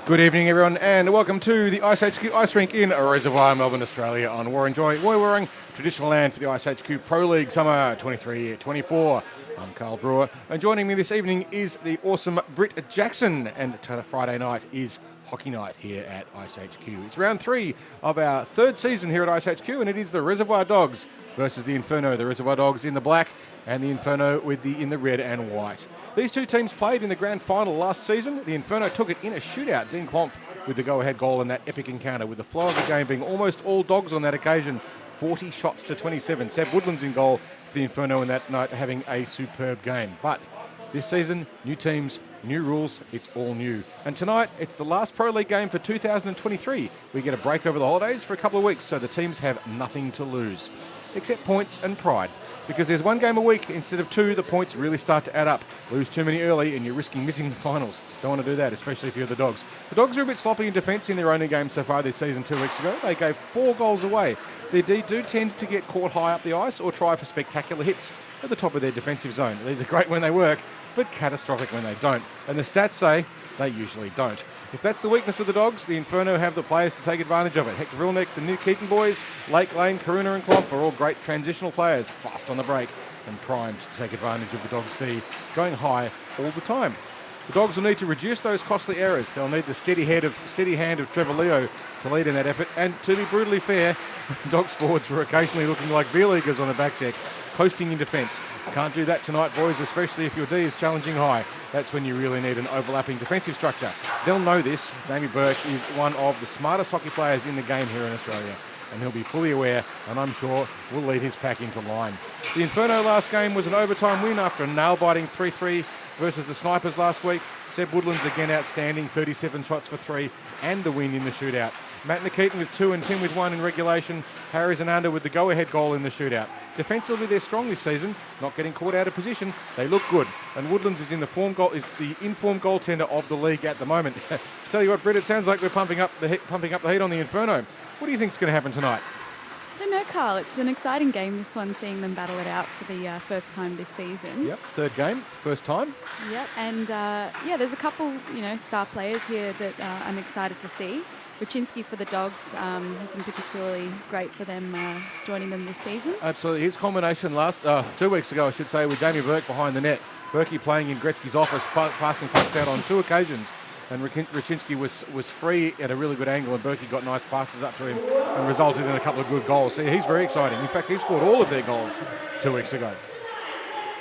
Good evening, everyone, and welcome to the iceHQ Ice Rink in Reservoir, Melbourne, Australia, on War and Joy, Woiwurrung, traditional land for the iceHQ Pro League Summer 23-24. I'm Carl Brewer, and joining me this evening is the awesome Britt Jackson, and Friday night is hockey night here at iceHQ. It's round 3 of our third season here at iceHQ, and it is the Reservoir Dogs versus the Inferno. The Reservoir Dogs in the black and the Inferno in the red and white. These two teams played in the grand final last season. The Inferno took it in a shootout. Dean Klompf with the go-ahead goal in that epic encounter, with the flow of the game being almost all Dogs on that occasion. 40 shots to 27. Seb Woodland's in goal for the Inferno in that night, having a superb game. But this season, new teams, new rules, it's all new. And tonight, it's the last Pro League game for 2023. We get a break over the holidays for a couple of weeks, so the teams have nothing to lose, except points and pride. Because there's one game a week instead of two, the points really start to add up. Lose too many early and you're risking missing the finals. Don't want to do that, especially if you're the Dogs. The Dogs are a bit sloppy in defence in their only game so far this season 2 weeks ago. They gave 4 goals away. They do tend to get caught high up the ice or try for spectacular hits at the top of their defensive zone. These are great when they work, but catastrophic when they don't. And the stats say they usually don't. If that's the weakness of the Dogs, the Inferno have the players to take advantage of it. Hector Vilnick, the New Keaton boys, Lake Lane, Karuna and Klompf are all great transitional players, fast on the break and primed to take advantage of the Dogs' D, going high all the time. The Dogs will need to reduce those costly errors. They'll need the steady hand of Trevor Leo to lead in that effort. And to be brutally fair, Dogs forwards were occasionally looking like beer leaguers on the back check, coasting in defence. Can't do that tonight, boys, especially if your D is challenging high. That's when you really need an overlapping defensive structure. They'll know this. Jamie Burke is one of the smartest hockey players in the game here in Australia, and he'll be fully aware, and I'm sure will lead his pack into line. The Inferno last game was an overtime win after a nail-biting 3-3 versus the Snipers last week. Seb Woodland's again outstanding, 37 shots for 3, and the win in the shootout. Matt Nikitin with 2 and Tim with 1 in regulation. Harry Zananda with the go-ahead goal in the shootout. Defensively, they're strong this season, not getting caught out of position. They look good, and Woodlands is the informed goaltender of the league at the moment. Tell you what, Britt, it sounds like we're pumping up the heat on the Inferno. What do you think's going to happen tonight? I don't know, Carl. It's an exciting game, this one, seeing them battle it out for the first time this season. Yep, third game, first time. Yep, and there's a couple, star players here that I'm excited to see. Rachinski for the Dogs has been particularly great for them, joining them this season. Absolutely. His combination 2 weeks ago, I should say, with Jamie Burke behind the net. Berkey playing in Gretzky's office, passing pucks out on 2 occasions. And Rachinski was free at a really good angle, and Berkey got nice passes up to him and resulted in a couple of good goals. So he's very exciting. In fact, he scored all of their goals 2 weeks ago.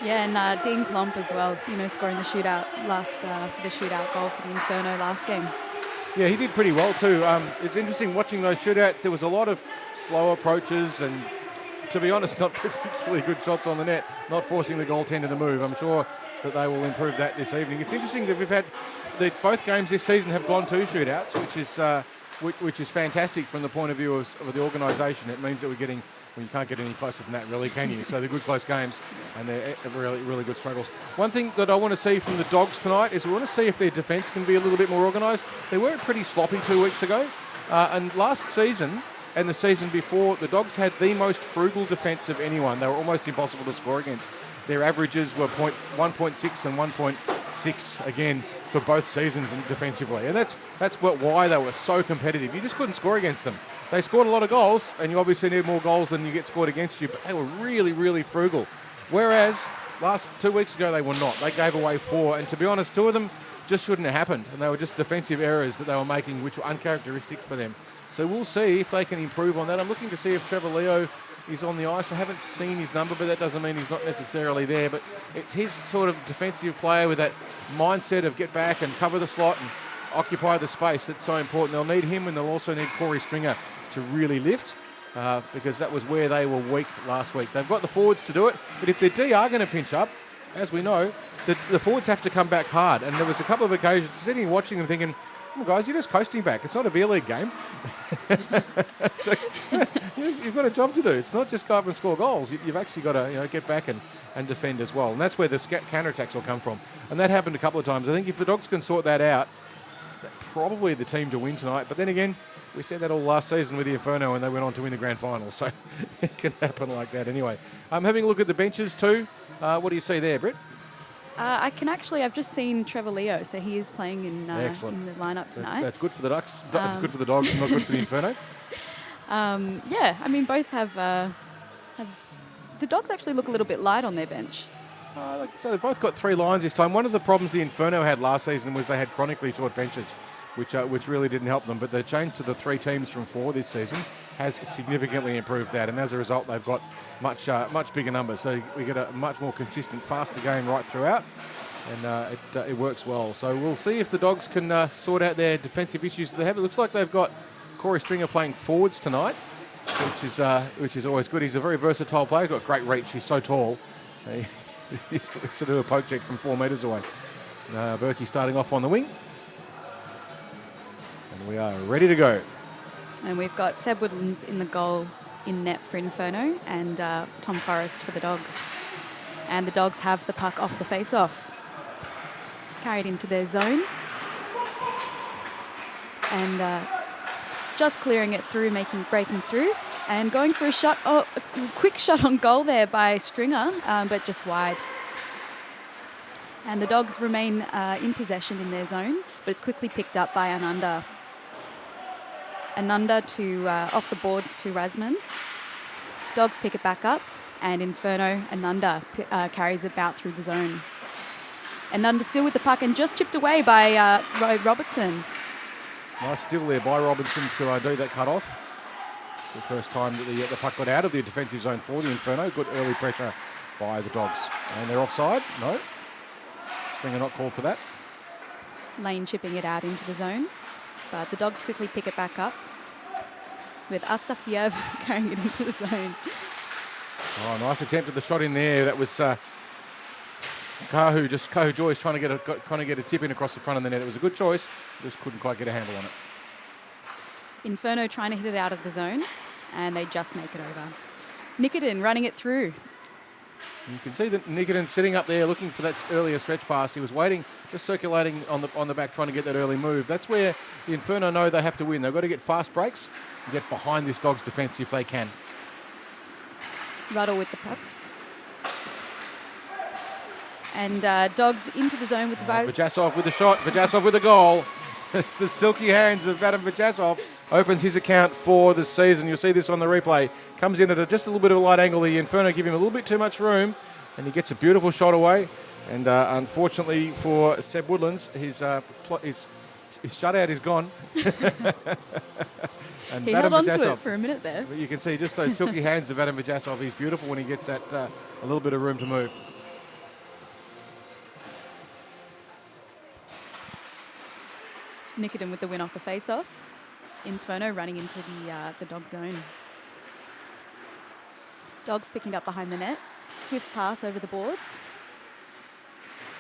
Yeah, and Dean Klompf as well, scoring the shootout for the shootout goal for the Inferno last game. Yeah, he did pretty well too. It's interesting watching those shootouts. There was a lot of slow approaches and, to be honest, not particularly good shots on the net, not forcing the goaltender to move. I'm sure that they will improve that this evening. It's interesting that both games this season have gone to shootouts, which is fantastic from the point of view of the organisation. It means that you can't get any closer than that, really, can you? So they're good close games, and they're really, really good struggles. One thing that I want to see from the Dogs tonight is we want to see if their defence can be a little bit more organised. They were pretty sloppy 2 weeks ago, and last season and the season before, the Dogs had the most frugal defence of anyone. They were almost impossible to score against. Their averages were 1.6 and 1.6 again for both seasons defensively, and that's why they were so competitive. You just couldn't score against them. They scored a lot of goals, and you obviously need more goals than you get scored against you, but they were really, really frugal. Whereas 2 weeks ago, they were not. They gave away 4, and to be honest, 2 of them just shouldn't have happened, and they were just defensive errors that they were making, which were uncharacteristic for them. So we'll see if they can improve on that. I'm looking to see if Trevor Leo is on the ice. I haven't seen his number, but that doesn't mean he's not necessarily there. But it's his sort of defensive player with that mindset of get back and cover the slot and occupy the space that's so important. They'll need him, and they'll also need Corey Stringer to really lift, because that was where they were weak last week. They've got the forwards to do it, but if their D are going to pinch up, as we know, the forwards have to come back hard. And there was a couple of occasions sitting and watching them thinking, oh, guys, you're just coasting back. It's not a beer league game. So, you've got a job to do. It's not just go up and score goals. You've actually got to get back and defend as well. And that's where the counterattacks will come from. And that happened a couple of times. I think if the Dogs can sort that out, they're probably the team to win tonight. But then again, we said that all last season with the Inferno, and they went on to win the grand final. So it can happen like that anyway. Having a look at the benches too. What do you see there, Britt? I've just seen Trevor Leo, so he is playing in the lineup tonight. That's good for the Ducks. It's good for the Dogs, not good for the Inferno. Yeah, I mean, both have the Dogs actually look a little bit light on their bench. So they've both got 3 lines this time. One of the problems the Inferno had last season was they had chronically short benches, which really didn't help them. But the change to the 3 teams from 4 this season has significantly improved that, and as a result, they've got much bigger numbers. So we get a much more consistent, faster game right throughout, and it works well. So we'll see if the Dogs can sort out their defensive issues that they have. It looks like they've got Corey Stringer playing forwards tonight, which is always good. He's a very versatile player. He's got great reach. He's so tall. He's to do a poke check from 4 metres away. Berkey starting off on the wing. And we are ready to go. And we've got Seb Woodlands in the goal in net for Inferno and Tom Forrest for the Dogs. And the Dogs have the puck off the face-off. Carried into their zone. And just clearing it through, breaking through. And going for a quick shot on goal there by Stringer, but just wide. And the Dogs remain in possession in their zone, but it's quickly picked up by Ananda. Ananda to off the boards to Rasman. Dogs pick it back up, and Inferno Ananda carries it out through the zone. Ananda still with the puck and just chipped away by Robertson. Nice steal there by Robinson to do that cut off. It's the first time that the puck got out of the defensive zone for the Inferno. Good early pressure by the Dogs. And they're offside? No. Stringer not called for that. Lane chipping it out into the zone. But the Dogs quickly pick it back up with Astafiev carrying it into the zone. Oh, nice attempt at the shot in there. That was Kahu Joyce trying to get a tip in across the front of the net. It was a good choice. Just couldn't quite get a handle on it. Inferno trying to hit it out of the zone, and they just make it over. Nikitin running it through. You can see that Nikitin sitting up there looking for that earlier stretch pass. He was waiting, just circulating on the back, trying to get that early move. That's where the Inferno know they have to win. They've got to get fast breaks and get behind this Dogs defence if they can. Ruddle with the puck. And Dogs into the zone with the virus. Vajasov with the shot. Vajasov with the goal. It's the silky hands of Vadim Vajasov. Opens his account for the season. You'll see this on the replay. Comes in at just a little bit of a light angle. The Inferno give him a little bit too much room, and he gets a beautiful shot away. And unfortunately for Seb Woodlands, his shutout is gone. And he held on to it for a minute there. You can see just those silky hands of Vadim Vajasov. He's beautiful when he gets that a little bit of room to move. Nikitin with the win off the face-off. Inferno running into the Dog zone. Dogs picking up behind the net. Swift pass over the boards.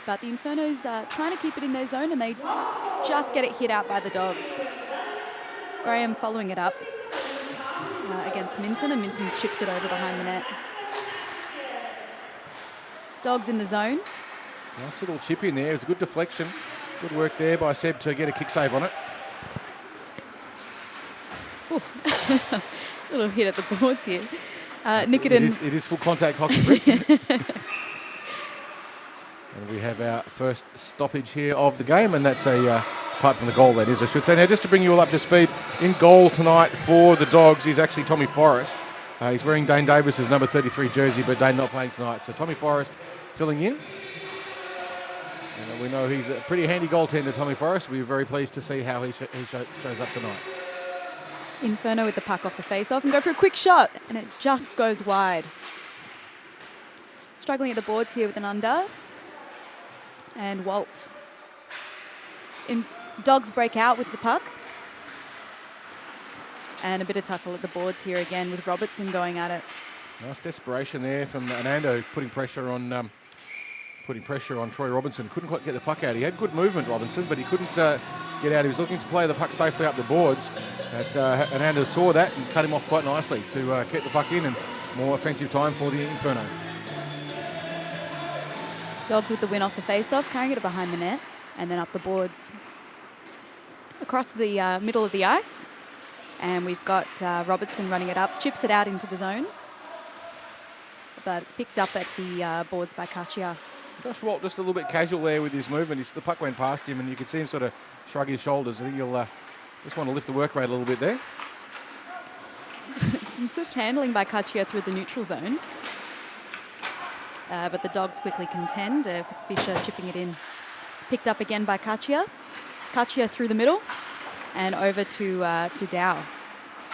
But the Inferno's trying to keep it in their zone, and they just get it hit out by the Dogs. Graham following it up against Minson, and Minson chips it over behind the net. Dogs in the zone. Nice little chip in there. It was a good deflection. Good work there by Seb to get a kick save on it. Little hit at the boards here. Nikitin. It is full contact hockey, Rick. And we have our first stoppage here of the game, and that's apart from the goal, that is, I should say. Now, just to bring you all up to speed, in goal tonight for the Dogs is actually Tommy Forrest. He's wearing Dane Davis's number 33 jersey, but Dane not playing tonight. So Tommy Forrest filling in. And we know he's a pretty handy goaltender, Tommy Forrest. We're very pleased to see how he shows up tonight. Inferno with the puck off the face-off and go for a quick shot, and it just goes wide. Struggling at the boards here with an under. And Walt. Dogs break out with the puck. And a bit of tussle at the boards here again with Robertson going at it. Nice desperation there from Anando, putting pressure on Troy Robinson. Couldn't quite get the puck out. He had good movement, Robinson, but he couldn't get out. He was looking to play the puck safely up the boards. Anando saw that and cut him off quite nicely to keep the puck in, and more offensive time for the Inferno. Dogs with the win off the face-off, carrying it behind the net and then up the boards. Across the middle of the ice, and we've got Robertson running it up, chips it out into the zone. But it's picked up at the boards by Kachia. Josh Walt just a little bit casual there with his movement. The puck went past him, and you could see him sort of shrug his shoulders. I think he'll just want to lift the work rate a little bit there. Some swift handling by Kachia through the neutral zone. But the Dogs quickly contend. Fisher chipping it in. Picked up again by Kachia. Kachia through the middle and over to Dow.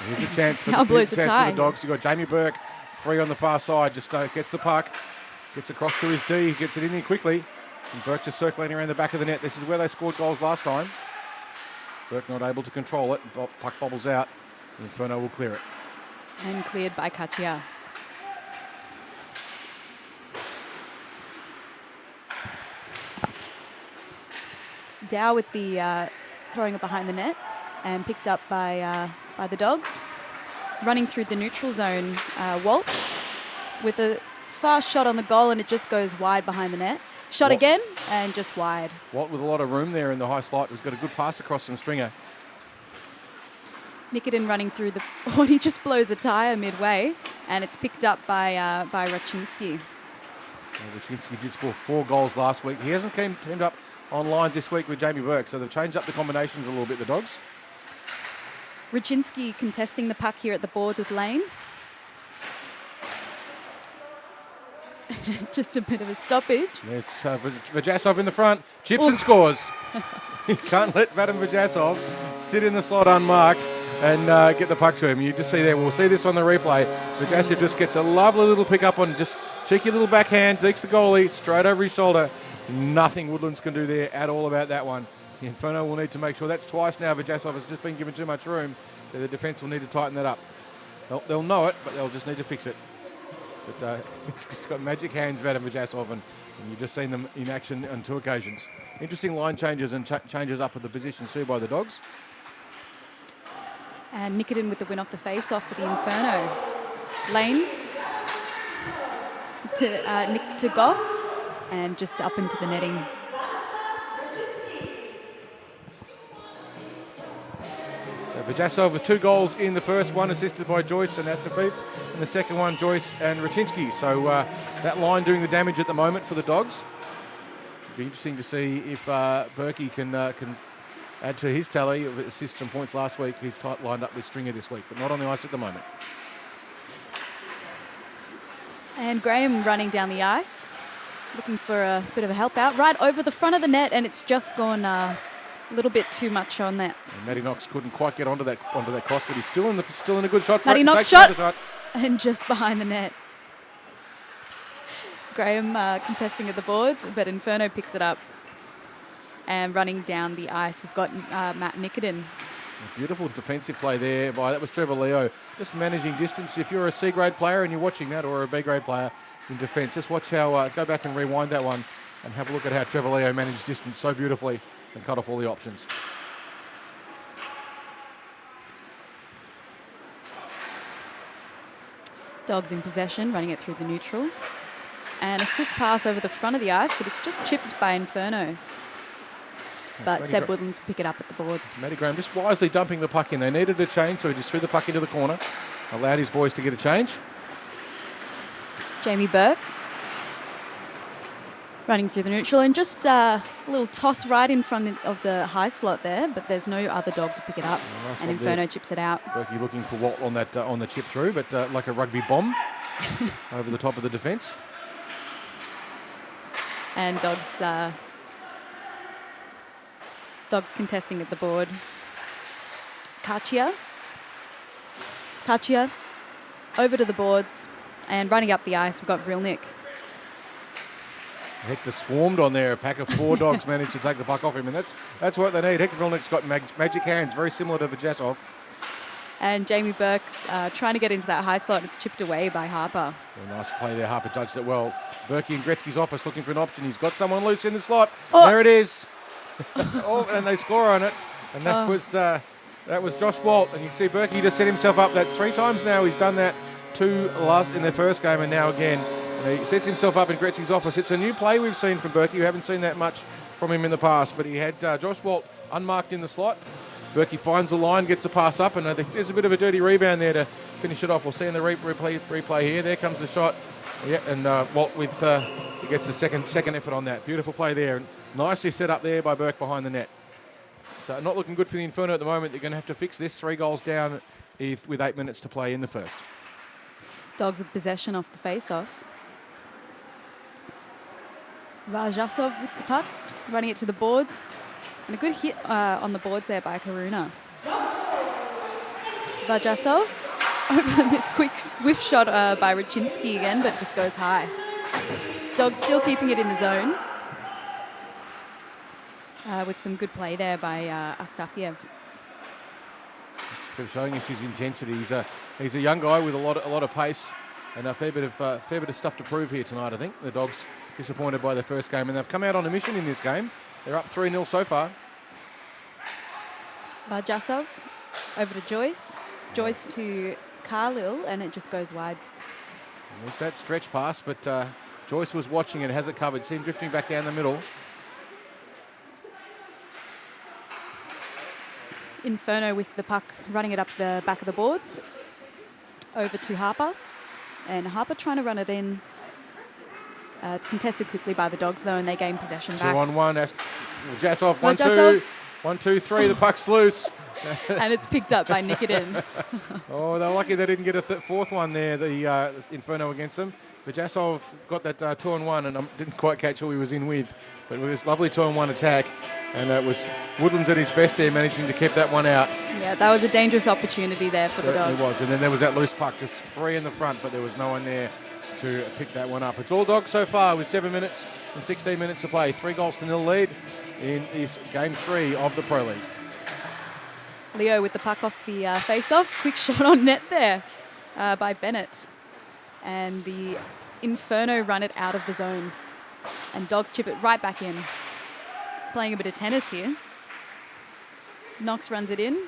Here's a chance for Dow blows the a tie. Dogs. You've got Jamie Burke free on the far side. Just gets the puck. Gets across to his D. Gets it in there quickly. And Burke just circling around the back of the net. This is where they scored goals last time. Burke not able to control it. Puck bobbles out. Inferno will clear it. And cleared by Kachia. Dow with the throwing it behind the net and picked up by the Dogs. Running through the neutral zone, Walt with a fast shot on the goal, and it just goes wide behind the net. Shot again and just wide. Walt with a lot of room there in the high slot. He's got a good pass across from Stringer. Nikitin running through the... Oh, he just blows a tyre midway, and it's picked up by Raczynski. Raczynski did score 4 goals last week. He hasn't teamed up on lines this week with Jamie Burke, so they've changed up the combinations a little bit, the Dogs. Raczynski contesting the puck here at the boards with Lane. Just a bit of a stoppage. There's Vajasov in the front. Chips and scores. You can't let Vadim Vajasov sit in the slot unmarked and get the puck to him. You just see there, we'll see this on the replay. Vajasov just gets a lovely little pick up on just cheeky little backhand, dekes the goalie straight over his shoulder. Nothing Woodlands can do there at all about that one. The Inferno will need to make sure. That's twice now Vajasov has just been given too much room. So the defence will need to tighten that up. They'll know it, but they'll just need to fix it. But he's got magic hands, Vadim Vajasov, and you've just seen them in action on 2 occasions. Interesting line changes and changes up at the positions too by the Dogs. And Nikitin with the win off the face-off for the Inferno. Lane to Nick to go and just up into the netting. So Vajasov with 2 goals in the first one, assisted by Joyce and Astafeev. And the second one, Joyce and Raczynski. So that line doing the damage at the moment for the Dogs. It'll be interesting to see if Berkey can add to his tally of assists and points last week. He's lined up with Stringer this week, but not on the ice at the moment. And Graham running down the ice, looking for a bit of a help out. Right over the front of the net, and it's just gone a little bit too much on that. And Matty Knox couldn't quite get onto that cross, but he's still in a good shot. Matty Knox shot. And just behind the net. Graham contesting at the boards, but Inferno picks it up. And running down the ice, we've got Matt Nikitin. A beautiful defensive play there that was Trevor Leo. Just managing distance. If you're a C-grade player and you're watching that, or a B-grade player in defence, just watch how, go back and rewind that one and have a look at how Trevor Leo managed distance so beautifully and cut off all the options. Dogs in possession, running it through the neutral. And a swift pass over the front of the ice, but it's just chipped by Inferno. But Seb Woodlands pick it up at the boards. Matty Graham just wisely dumping the puck in. They needed a change, so he just threw the puck into the corner. Allowed his boys to get a change. Jamie Burke running through the neutral, and just a little toss right in front of the high slot there, but there's no other dog to pick it up. Nice, and Inferno chips it out. Berkey looking for Walt on that on the chip through, but like a rugby bomb over the top of the defence. And Dogs contesting at the board. Kachia over to the boards, and running up the ice, we've got Vrilnik. Hector swarmed on there. A pack of 4 Dogs managed to take the puck off him, and that's what they need. Hector Vrilnik's got magic hands, very similar to Vajasov. And Jamie Burke trying to get into that high slot. It's chipped away by Harper. Nice play there. Harper judged it well. Berkey in Gretzky's office looking for an option. He's got someone loose in the slot. Oh. There it is. And they score on it. And that was Josh Walt. And you can see Berkey just set himself up. That's 3 times now. He's done that 2 in their first game, and now again. And he sets himself up in Gretzky's office. It's a new play we've seen from Berkey. We haven't seen that much from him in the past. But he had Josh Walt unmarked in the slot. Berkey finds the line, gets a pass up, and I think there's a bit of a dirty rebound there to finish it off. We'll see in the replay here. There comes the shot. Yeah, and Walt with he gets the second effort on that. Beautiful play there. Nicely set up there by Burke behind the net. So not looking good for the Inferno at the moment. They're going to have to fix this. 3 goals down with 8 minutes to play in the first. Dogs with possession off the face-off. Rajasov with the puck, running it to the boards. And a good hit on the boards there by Karuna. Rajasov, quick swift shot by Rachinsky again, but just goes high. Dogs still keeping it in the zone. With some good play there by Astafiev. Showing us his intensity. He's a young guy with a lot of pace and a fair bit of stuff to prove here tonight. I think the Dogs disappointed by their first game, and they've come out on a mission in this game. They're up 3-0 so far. Jasov over to Joyce. Joyce to Khalil, and it just goes wide. There's that stretch pass, but Joyce was watching and has it covered. See him drifting back down the middle. Inferno with the puck, running it up the back of the boards. Over to Harper. And Harper trying to run it in. It's contested quickly by the Dogs, though, and they gain possession back. 2-on-1. Jasov, 1-2. Jasov. 1-2-3. The puck's loose. And it's picked up by Nikitin. Oh, they're lucky they didn't get a fourth one there, the Inferno against them. Vajasov got that 2-on-1 and didn't quite catch who he was in with. But it was a lovely 2-on-1 attack. And it was Woodlands at his best there, managing to keep that one out. Yeah, that was a dangerous opportunity there for the Dogs. It was. And then there was that loose puck, just free in the front, but there was no one there to pick that one up. It's all Dogs so far with 7 minutes and 16 minutes to play. 3-0 lead in this Game 3 of the Pro League. Leo with the puck off the face-off. Quick shot on net there by Bennett. And the Inferno run it out of the zone. And Dogs chip it right back in. Playing a bit of tennis here. Knox runs it in.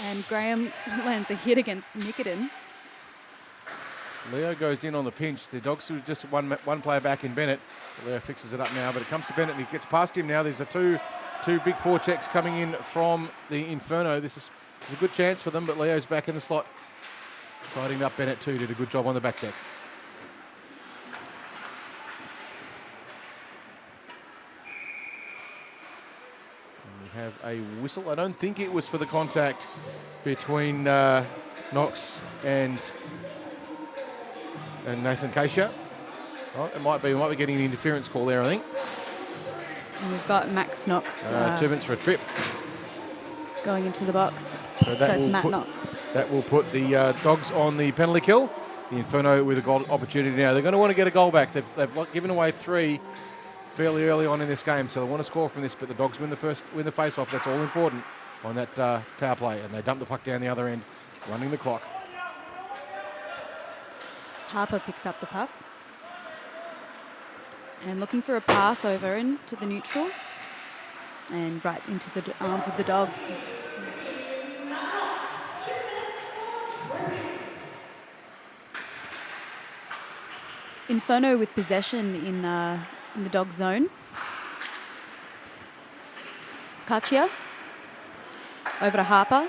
And Graham lands a hit against Nikitin. Leo goes in on the pinch. The Dogs were just one player back in Bennett. Leo fixes it up now, but it comes to Bennett and he gets past him now. There's a two big forechecks coming in from the Inferno. This is a good chance for them, but Leo's back in the slot. Tidying up Bennett too, did a good job on the back deck. Have a whistle. I don't think it was for the contact between Knox and Nathan Keisha. Oh, it might be. We might be getting an interference call there, I think. And we've got Max Knox. 2 minutes for a trip. Going into the box. So that's Matt Knox. That will put the Dogs on the penalty kill. The Inferno with a goal opportunity now. They're going to want to get a goal back. They've given away 3 fairly early on in this game, so they want to score from this, but the Dogs win the face-off. That's all important on that power play, and they dump the puck down the other end, running the clock. Harper picks up the puck and looking for a pass over into the neutral and right into the arms of the Dogs. Inferno with possession in the Dog zone. Kachia over to Harper.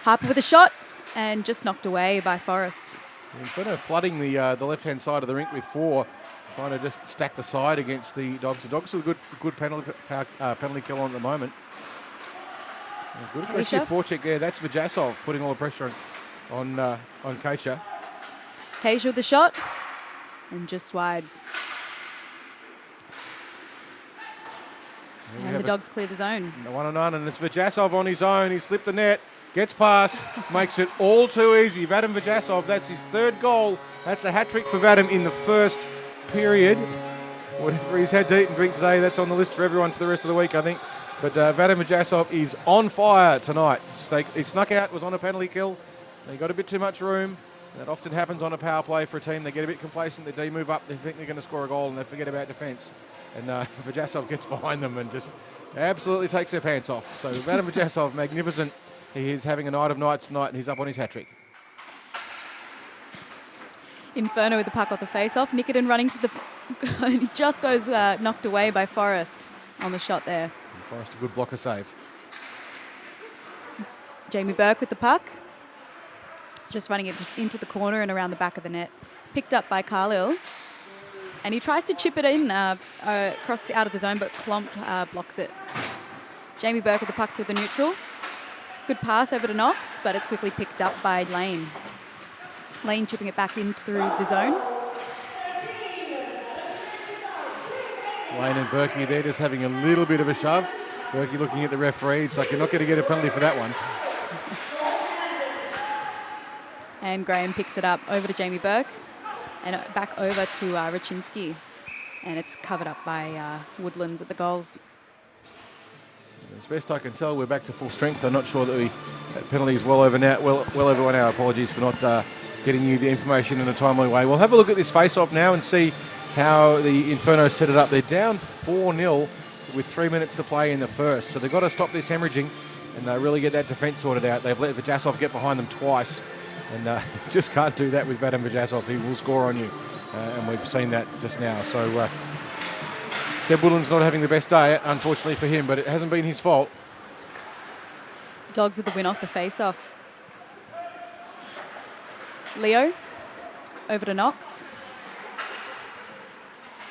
Harper with a shot and just knocked away by Forrest. Inferno flooding the left-hand side of the rink with 4, trying to just stack the side against the Dogs. The Dogs are a good penalty kill on at the moment. Good aggressive forecheck there. That's Vajasov putting all the pressure on Keisha. Keisha with the shot. And just wide. And the Dogs clear the zone. 1-on-9, and it's Vajasov on his own. He slipped the net, gets past, makes it all too easy. Vadim Vajasov, that's his 3rd goal. That's a hat-trick for Vadim in the first period. Whatever he's had to eat and drink today, that's on the list for everyone for the rest of the week, I think. But Vadim Vajasov is on fire tonight. He snuck out, was on a penalty kill. They got a bit too much room. That often happens on a power play for a team. They get a bit complacent, they move up, they think they're going to score a goal, and they forget about defence. And Vajasov gets behind them and just absolutely takes their pants off. So Vadim Vajasov, magnificent. He is having a night of nights tonight, and he's up on his hat-trick. Inferno with the puck off the face-off. Nikitin running to the... he just goes knocked away by Forrest on the shot there. And Forrest, a good blocker save. Jamie Burke with the puck. just running it just into the corner and around the back of the net. Picked up by Khalil. And he tries to chip it in across out of the zone, but Klomp blocks it. Jamie Burke with the puck to the neutral. Good pass over to Knox, but it's quickly picked up by Lane. Lane chipping it back in through the zone. Lane and Berkey there just having a little bit of a shove. Berkey looking at the referee. It's like, you're not going to get a penalty for that one. And Graham picks it up over to Jamie Burke and back over to Raczynski. And it's covered up by Woodlands at the goals. As best I can tell, we're back to full strength. I'm not sure that that penalty is well over now. Well over 1 hour. Apologies for not getting you the information in a timely way. We'll have a look at this face-off now and see how the Inferno set it up. They're down 4-0 with 3 minutes to play in the first. So they've got to stop this hemorrhaging and really get that defence sorted out. They've let Vajasov get behind them twice. And just can't do that with Vadim Vajasov. He will score on you. And we've seen that just now. So Seb Woodland's not having the best day, unfortunately for him, but it hasn't been his fault. Dogs with the win off the face-off. Leo over to Knox.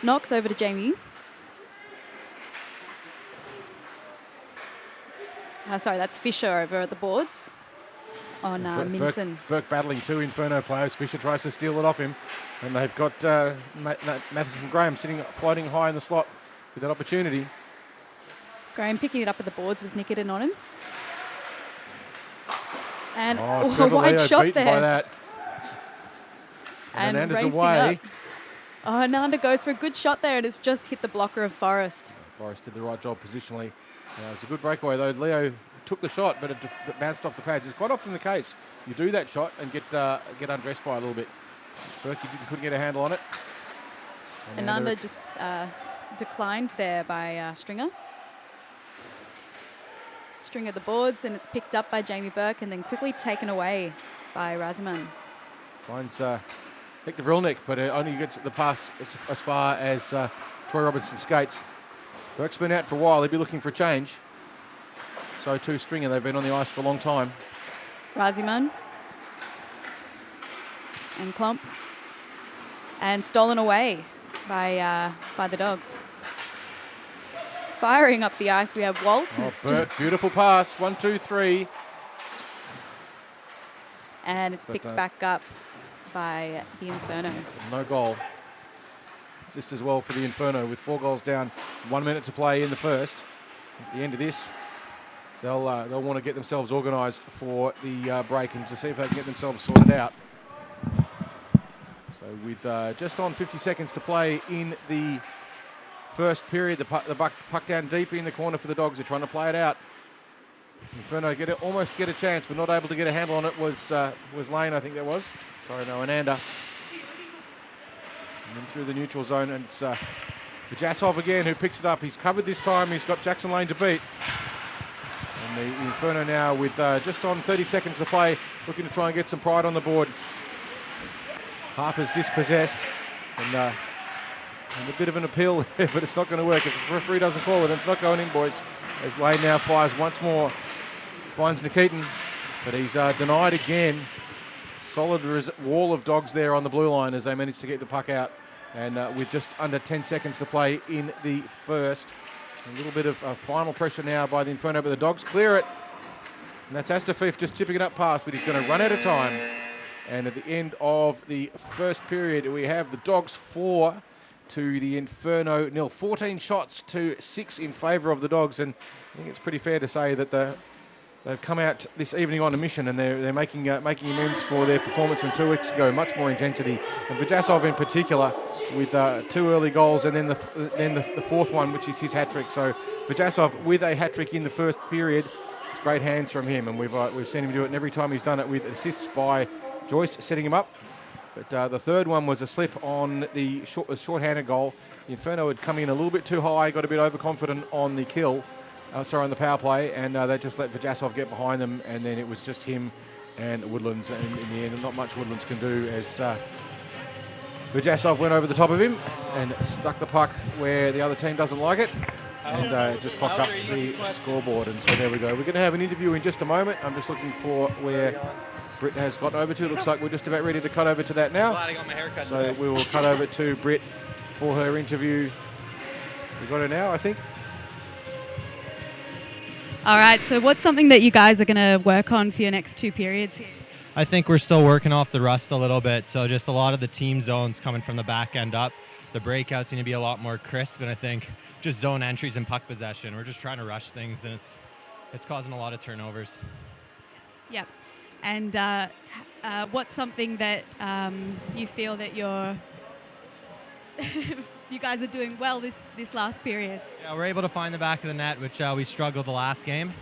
Knox over to Jamie. Sorry, that's Fisher over at the boards on Minson. Burke battling two Inferno players. Fisher tries to steal it off him. And they've got Matheson Graham floating high in the slot with that opportunity. Graham picking it up at the boards with Nikitin on him. And a wide shot there. By that. And Hernandez racing away. up. Oh, Hernanda goes for a good shot there and it's just hit the blocker of Forrest. Forrest did the right job positionally. It was a good breakaway though. Leo took the shot, but it bounced off the pads. It's quite often the case. You do that shot and get undressed by a little bit. Burke couldn't get a handle on it. Hernanda just declined there by Stringer. Stringer the boards and it's picked up by Jamie Burke and then quickly taken away by Raziman. Finds Hector Vrilnik, but only gets the pass as far as Troy Robinson skates. Burke's been out for a while. He'll be looking for a change. So too Stringer. They've been on the ice for a long time. Raziman. And Klomp. And stolen away by the Dogs. Firing up the ice, we have Walt. Oh, Burke, beautiful pass. 1, 2, 3. And it's picked back up by the Inferno. No goal. Assist as well for the Inferno with 4 goals down, 1 minute to play in the first. At the end of this, they'll want to get themselves organised for the break and to see if they can get themselves sorted out. So with just on 50 seconds to play in the first period, the puck down deep in the corner for the Dogs. They're trying to play it out. Inferno almost get a chance, but not able to get a handle on it was Lane, I think that was. Sorry, no, Ananda. And then through the neutral zone, and it's Vajasov again who picks it up. He's covered this time. He's got Jackson Lane to beat. And the Inferno now with just on 30 seconds to play, looking to try and get some pride on the board. Harper's dispossessed, and a bit of an appeal there, but it's not going to work. If the referee doesn't call it, it's not going in, boys. As Lane now fires once more, finds Nikitin, but he's denied again. Solid wall of Dogs there on the blue line as they manage to get the puck out. And with just under 10 seconds to play in the first. A little bit of final pressure now by the Inferno, but the Dogs clear it. And that's Astafif just chipping it up past, but he's going to run out of time. And at the end of the first period, we have the Dogs 4 to the Inferno 0. 14 shots to 6 in favour of the Dogs. And I think it's pretty fair to say that they've come out this evening on a mission, and they're making amends for their performance from 2 weeks ago. Much more intensity, and Vajasov in particular with 2 early goals, and then the fourth one, which is his hat trick. So Vajasov with a hat trick in the first period. It's great hands from him, and we've seen him do it, and every time he's done it with assists by Joyce setting him up. But the third one was a slip on the short-handed goal. The Inferno had come in a little bit too high, got a bit overconfident on the kill. On the power play, and they just let Vajasov get behind them, and then it was just him and Woodlands, and in the end, not much Woodlands can do as Vajasov went over the top of him and stuck the puck where the other team doesn't like it, and just clocked up the scoreboard. And so there we go. We're going to have an interview in just a moment. I'm just looking for where Britt has got over to. Looks like we're just about ready to cut over to that now. Glad I got my haircut So today. we will cut over to Britt for her interview. We got her now, I think. All right, so what's something that you guys are going to work on for your next 2 periods here? I think we're still working off the rust a little bit, so just a lot of the team zones coming from the back end up. The breakouts need to be a lot more crisp, and I think just zone entries and puck possession. We're just trying to rush things, and it's causing a lot of turnovers. Yep. And what's something that you feel that you guys are doing well this last period? Yeah, we're able to find the back of the net, which we struggled the last game.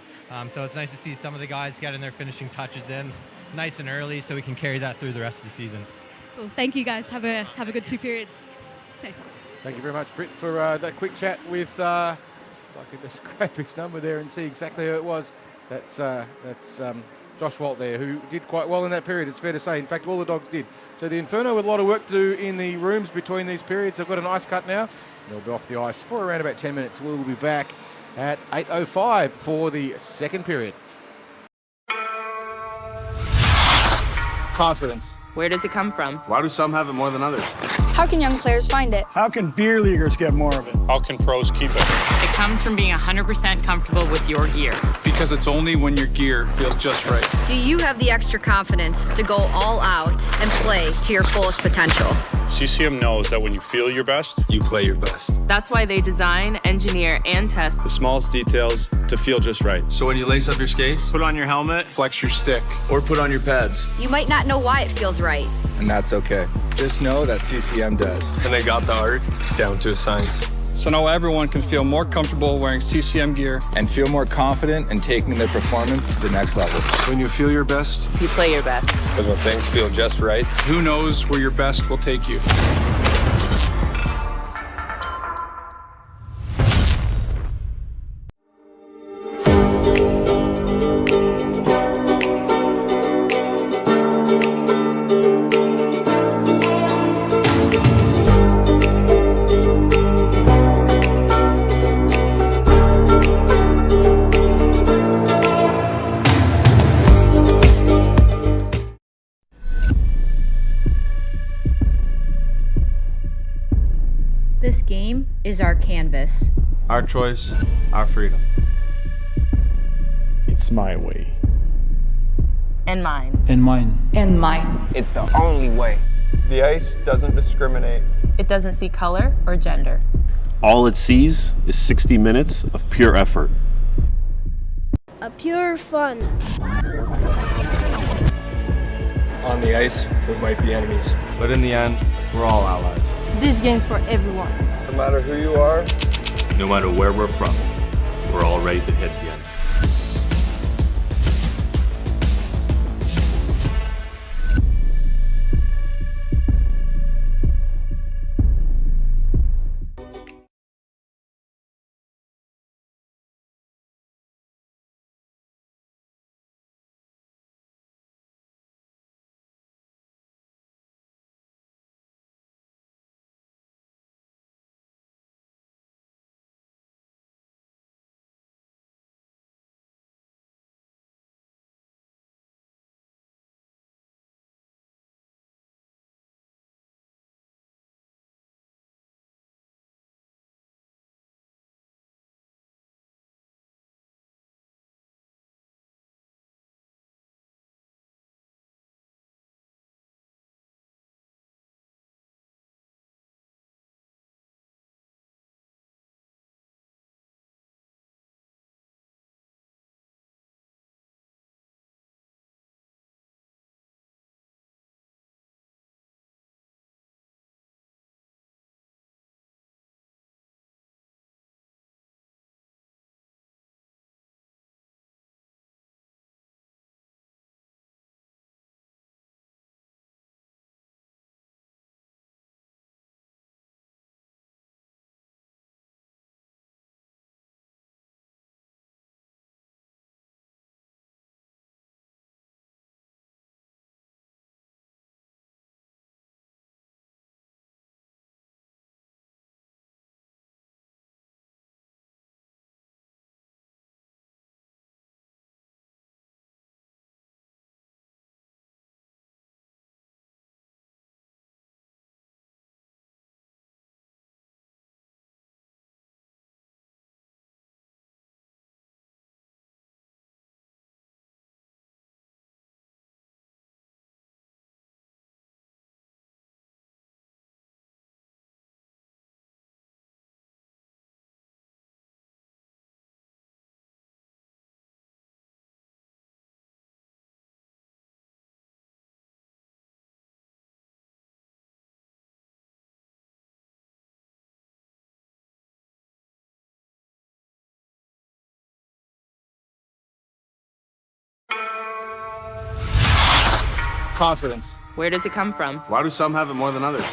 So it's nice to see some of the guys getting their finishing touches in nice and early, so we can carry that through the rest of the season. Cool. Thank you, guys. Have a good 2 periods. Thank you very much, Britt, for that quick chat with. If I could just grab his number there and see exactly who it was. That's Josh Walt there, who did quite well in that period, it's fair to say. In fact, all the Dogs did. So the Inferno with a lot of work to do in the rooms between these periods. They've got an ice cut now. They'll be off the ice for around about 10 minutes. We'll be back at 8:05 for the second period. Confidence. Where does it come from? Why do some have it more than others? How can young players find it? How can beer leaguers get more of it? How can pros keep it? It comes from being 100% comfortable with your gear. Because it's only when your gear feels just right. Do you have the extra confidence to go all out and play to your fullest potential? CCM knows that when you feel your best, You play your best. That's why they design, engineer, and test the smallest details to feel just right. So when you lace up your skates, Put on your helmet. flex your stick, or put on your pads. You might not know why it feels right. And that's okay. Just know that CCM does. And they got the art down to a science. So now everyone can feel more comfortable wearing CCM gear. And feel more confident in taking their performance to the next level. When you feel your best, you play your best. because when things feel just right, who knows where your best will take you. This game is our canvas. Our choice, our freedom. It's my way. And mine. And mine. And mine. It's the only way. The ice doesn't discriminate. It doesn't see color or gender. All it sees is 60 minutes of pure effort. A pure fun. On the ice, we might be enemies. But in the end, we're all allies. This game's for everyone. No matter who you are, No matter where we're from, we're all ready to hit the ice. Confidence. Where does it come from? Why do some have it more than others?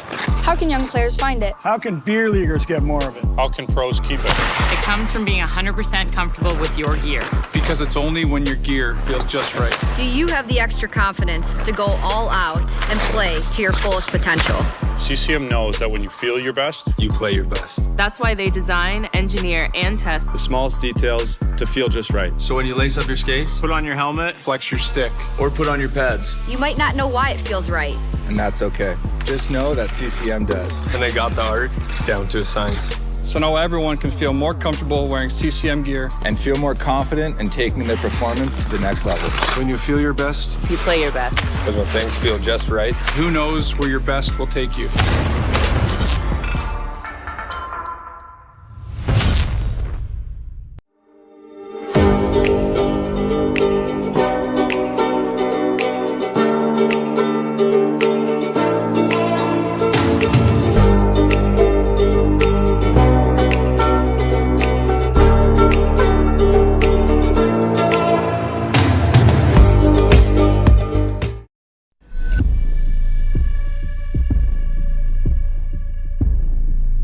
How can young players find it? How can beer leaguers get more of it? How can pros keep it? It comes from being 100% comfortable with your gear. Because it's only when your gear feels just right. Do you have the extra confidence to go all out and play to your fullest potential? CCM knows that when you feel your best, You play your best. That's why they design, engineer, and test the smallest details to feel just right. So when you lace up your skates, Put on your helmet, flex your stick, or put on your pads. You might not know why it feels right. And that's okay. Just know that CCM does. And they got the art down to a science. So now everyone can feel more comfortable wearing CCM gear. And feel more confident in taking their performance to the next level. When you feel your best, you play your best. Because when things feel just right, who knows where your best will take you?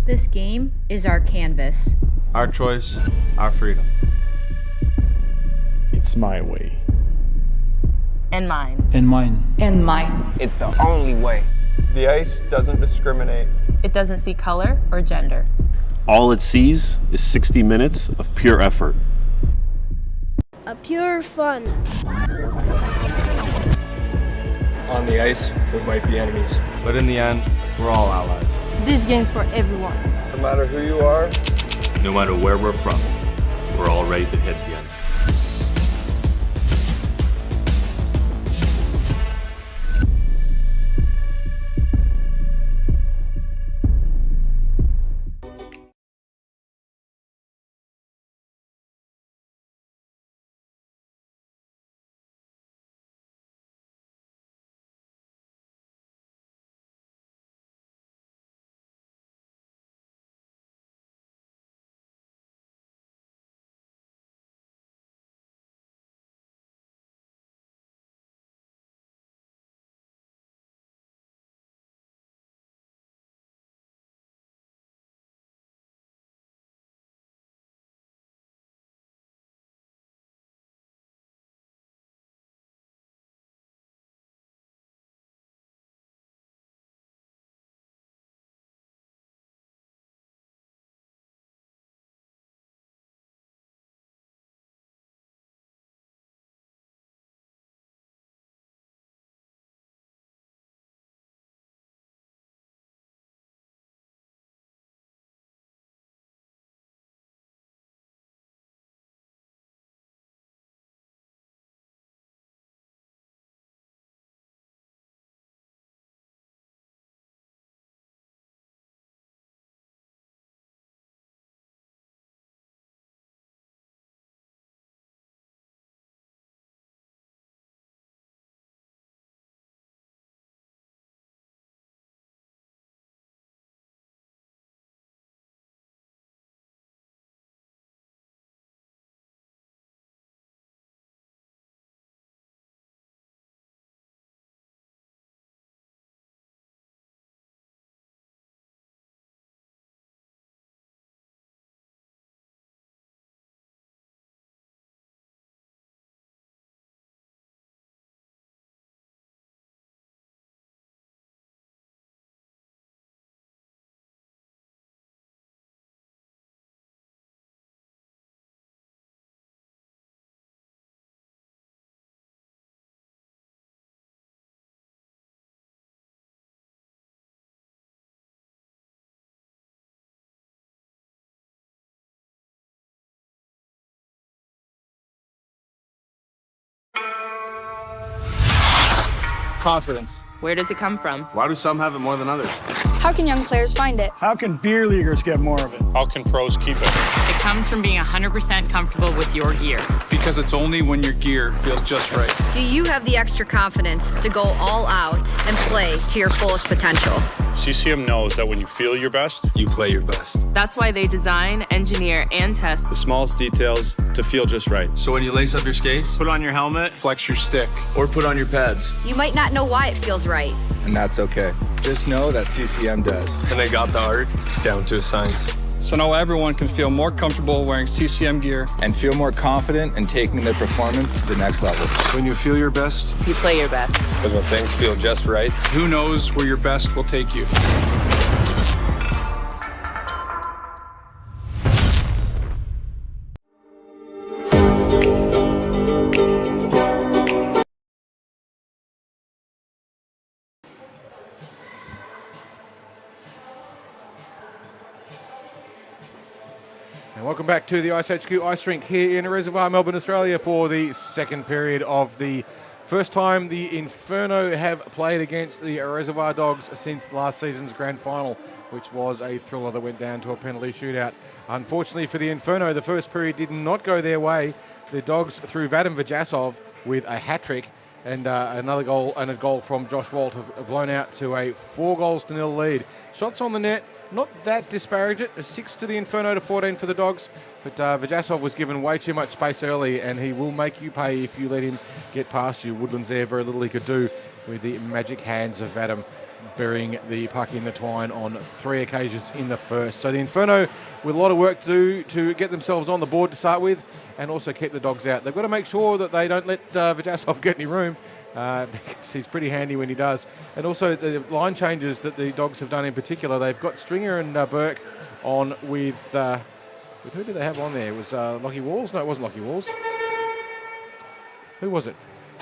This game is our canvas. Our choice, our freedom. it's my way. And mine. And mine. And mine. It's the only way. The ice doesn't discriminate. It doesn't see color or gender. All it sees is 60 minutes of pure effort. A pure fun. On the ice, we might be enemies. But in the end, we're all allies. This game's for everyone. No matter who you are, No matter where we're from, we're all ready to hit the ice. Confidence. Where does it come from? Why do some have it more than others? How can young players find it? How can beer leaguers get more of it? How can pros keep it? It comes from being 100% comfortable with your gear. Because it's only when your gear feels just right. Do you have the extra confidence to go all out and play to your fullest potential? CCM knows that when you feel your best, You play your best. That's why they design, engineer, and test The smallest details to feel just right. So when you lace up your skates, Put on your helmet. Flex your stick. or put on your pads, You might not know why it feels right. And that's okay. Just know that CCM does. and they got the art down to a science. So now everyone can feel more comfortable wearing CCM gear. And feel more confident in taking their performance to the next level. When you feel your best, you play your best. because when things feel just right, Who knows where your best will take you? And welcome back to the iceHQ ice rink here in Reservoir, Melbourne, Australia, for the second period of the first time the Inferno have played against the Reservoir Dogs since last season's grand final, which was a thriller that went down to a penalty shootout. Unfortunately for the Inferno, the first period did not go their way. The Dogs, through Vadim Vajasov with a hat-trick and another goal and a goal from Josh Walt, have blown out to a 4-0 lead. Shots on the net, not that disparaging. 6 to the Inferno to 14 for the Dogs. But Vajasov was given way too much space early, and he will make you pay if you let him get past you. Woodland's there, very little he could do with the magic hands of Vadim burying the puck in the twine on 3 occasions in the first. So the Inferno with a lot of work to do to get themselves on the board to start with and also keep the Dogs out. They've got to make sure that they don't let Vajasov get any room. Because he's pretty handy when he does. And also the line changes that the Dogs have done in particular. They've got Stringer and Burke on with who did they have on there? It was Lockie Walls? No, it wasn't Lockie Walls. Who was it?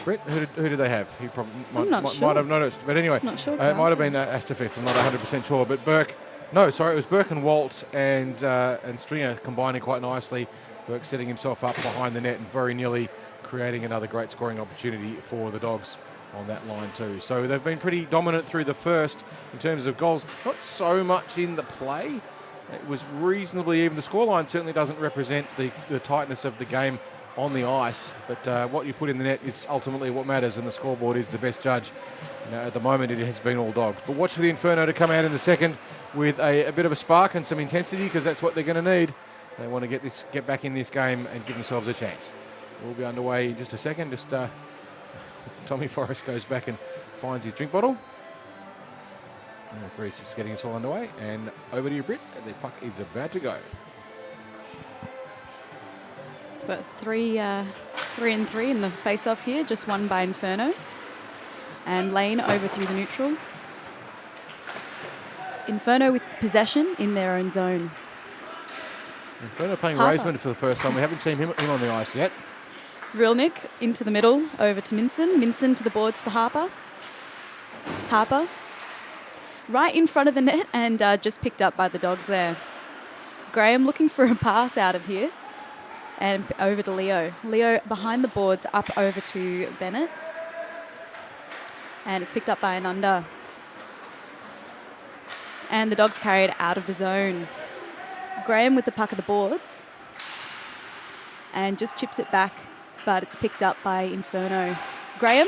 Brett? Who did they have? He probably might have noticed. But anyway, Not sure, it might have been Astafif. I'm not 100% sure. But Burke, no, sorry, it was Burke and Walt and Stringer combining quite nicely. Burke setting himself up behind the net and very nearly creating another great scoring opportunity for the Dogs on that line too. So they've been pretty dominant through the first in terms of goals. Not so much in the play. It was reasonably even. The scoreline certainly doesn't represent the tightness of the game on the ice, but what you put in the net is ultimately what matters, and the scoreboard is the best judge. At the moment, it has been all Dogs. But watch for the Inferno to come out in the second with a bit of a spark and some intensity, because that's what they're going to need. They want to get back in this game and give themselves a chance. We'll be underway in just a second. Just Tommy Forrest goes back and finds his drink bottle. And the referee's just getting us all underway. And over to you, Britt. The puck is about to go. But 3 and 3 in the face-off here, just won by Inferno. And Lane over through the neutral. Inferno with possession in their own zone. Inferno playing Harper. Raisman for the first time. We haven't seen him on the ice yet. Rilnick into the middle, over to Minson. Minson to the boards to Harper. Harper right in front of the net and just picked up by the Dogs there. Graham looking for a pass out of here and over to Leo. Leo behind the boards, up over to Bennett. And it's picked up by Ananda. And the Dogs carried out of the zone. Graham with the puck of the boards and just chips it back, but it's picked up by Inferno. Graham,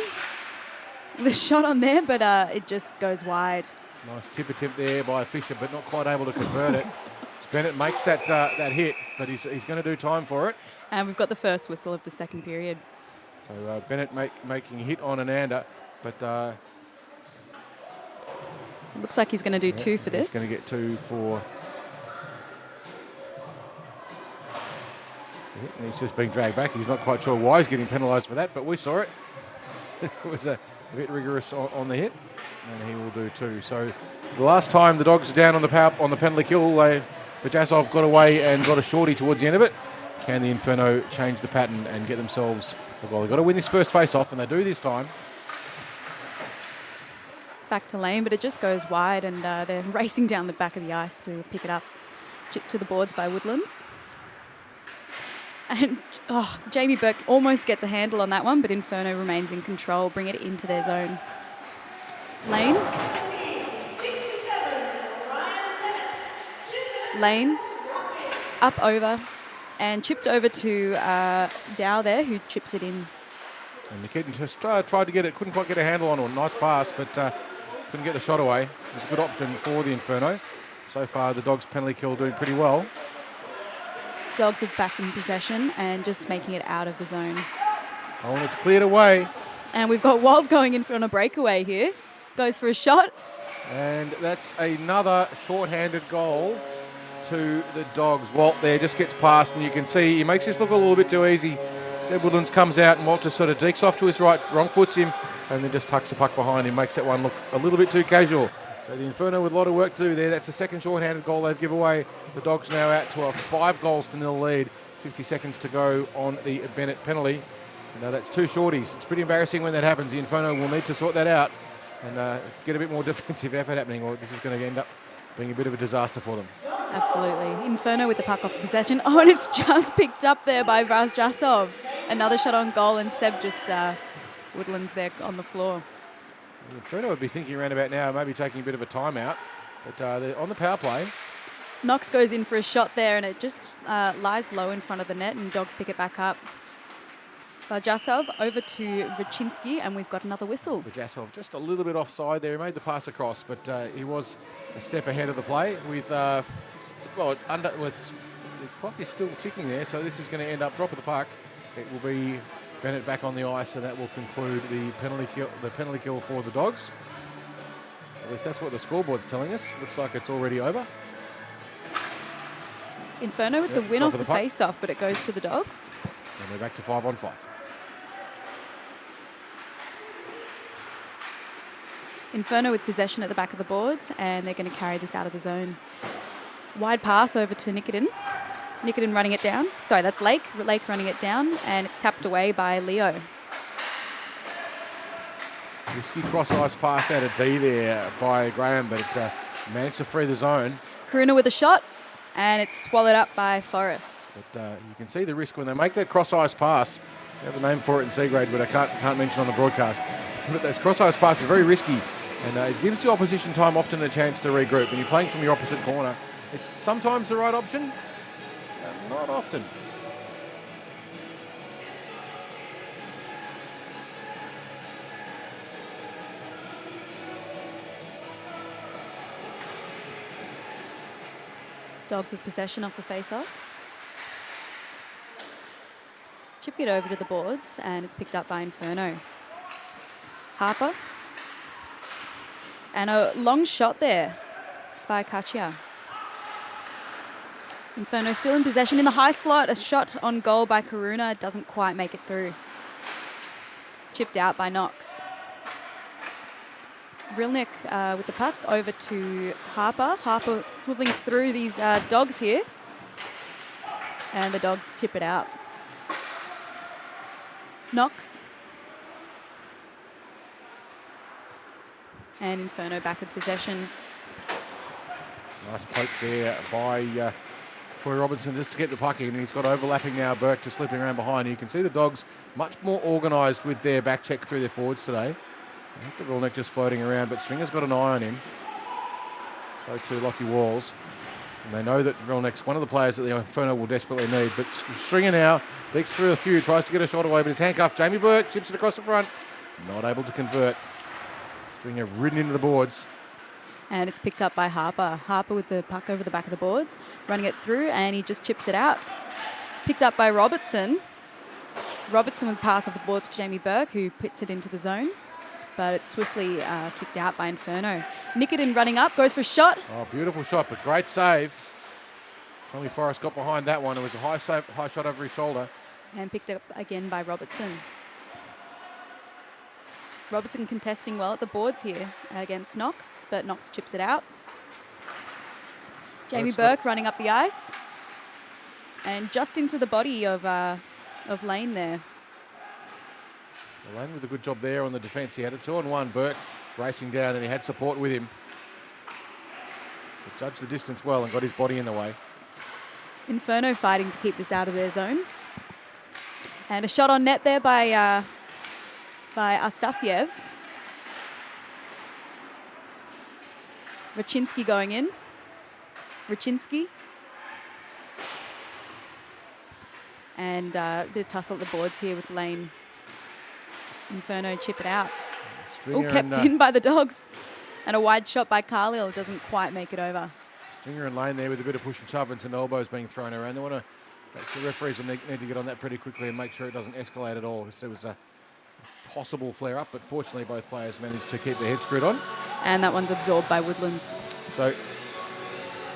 the shot on there, but it just goes wide. Nice tip attempt there by Fisher, but not quite able to convert it. Bennett makes that hit, but he's going to do time for it. And we've got the first whistle of the second period. So Bennett making a hit on Ananda, but looks like he's going to do 2 for this. He's going to get 2 for. And he's just being dragged back. He's not quite sure why he's getting penalised for that, but we saw it. It was a bit rigorous on the hit, and he will do 2. So the last time the Dogs are down on the penalty kill, Vajasov got away and got a shorty towards the end of it. Can the Inferno change the pattern and get themselves a goal? They've got to win this first face-off, and they do this time. Back to Lane, but it just goes wide, and they're racing down the back of the ice to pick it up. Chipped to the boards by Woodlands. And Jamie Burke almost gets a handle on that one, but Inferno remains in control, bring it into their zone. Lane. Lane, up over, and chipped over to Dow there, who chips it in. And the kid just tried to get it, couldn't quite get a handle on it. Nice pass, but couldn't get the shot away. It was a good option for the Inferno. So far, the Dogs' penalty kill doing pretty well. Dogs are back in possession and just making it out of the zone. Oh, and it's cleared away. And we've got Walt going in on a breakaway here. Goes for a shot. And that's another short-handed goal to the Dogs. Walt there just gets past, and you can see he makes this look a little bit too easy. Seb Woodlands comes out, and Walt just sort of dekes off to his right, wrong foots him, and then just tucks the puck behind him, makes that one look a little bit too casual. So the Inferno with a lot of work to do there. That's the second short-handed goal they've given away. The Dogs now out to a 5-0 lead. 50 seconds to go on the Bennett penalty. Now that's 2 shorties. It's pretty embarrassing when that happens. The Inferno will need to sort that out and get a bit more defensive effort happening, or this is going to end up being a bit of a disaster for them. Absolutely. Inferno with the puck off the possession. Oh, and it's just picked up there by Vrasjasov. Another shot on goal, and Seb just Woodlands there on the floor. The Inferno would be thinking around about now, maybe taking a bit of a timeout, but they're on the power play. Knox goes in for a shot there, and it just lies low in front of the net, and Dogs pick it back up. Vrasjasov over to Rachinsky, and we've got another whistle. Vrasjasov just a little bit offside there. He made the pass across, but he was a step ahead of the play with the clock is still ticking there, so this is going to end up drop of the puck. It will be Bennett back on the ice, and that will conclude the penalty kill for the Dogs. At least that's what the scoreboard's telling us. Looks like it's already over. Inferno with the win off the face-off, but it goes to the Dogs. And we're back to 5-on-5. Inferno with possession at the back of the boards, and they're going to carry this out of the zone. Wide pass over to Nikodin. Nikodin running it down. Sorry, that's Lake. Lake running it down, and it's tapped away by Leo. Risky cross-ice pass out of D there by Graham, but it managed to free the zone. Karuna with a shot, and it's swallowed up by Forrest. But you can see the risk when they make that cross-ice pass. We have a name for it in C grade, but I can't mention on the broadcast. But those cross-ice passes are very risky, and it gives the opposition time often a chance to regroup. When you're playing from your opposite corner, it's sometimes the right option, not often. Dogs with possession off the face-off. Chip it over to the boards, and it's picked up by Inferno. Harper. And a long shot there by Katia. Inferno still in possession in the high slot. A shot on goal by Karuna. Doesn't quite make it through. Chipped out by Knox. Rilnik with the puck over to Harper. Harper swiveling through these Dogs here. And the Dogs tip it out. Knox. And Inferno back with possession. Nice poke there by Troy Robinson just to get the puck in. He's got overlapping now. Burke just slipping around behind. You can see the Dogs much more organised with their back check through their forwards today. Rilnik just floating around, but Stringer's got an eye on him. So too Lockie Walls. And they know that Rilnik's one of the players that the Inferno will desperately need. But Stringer now leaks through a few, tries to get a shot away, but he's handcuffed. Jamie Burke chips it across the front. Not able to convert. Stringer ridden into the boards. And it's picked up by Harper. Harper with the puck over the back of the boards, running it through, and he just chips it out. Picked up by Robertson. Robertson with pass off the boards to Jamie Burke, who puts it into the zone. But it's swiftly kicked out by Inferno. Nikodin running up, goes for a shot. Oh, beautiful shot, but great save. Tommy Forrest got behind that one. It was a high shot over his shoulder. And picked up again by Robertson. Robertson contesting well at the boards here against Knox, but Knox chips it out. Jamie Burke running up the ice. And just into the body of Lane there. Lane with a good job there on the defence. He had a 2-on-1. Burke racing down, and he had support with him. But judged the distance well and got his body in the way. Inferno fighting to keep this out of their zone. And a shot on net there by Astafyev. Rachinsky going in. Raczynski. And a bit of tussle at the boards here with Lane. Inferno chip it out. All kept in by the Dogs. And a wide shot by Carlisle doesn't quite make it over. Stringer and Lane there with a bit of push and shove and some elbows being thrown around. They want to, the referees will need to get on that pretty quickly and make sure it doesn't escalate at all. There was a possible flare-up, but fortunately both players managed to keep their head screwed on. And that one's absorbed by Woodlands. So,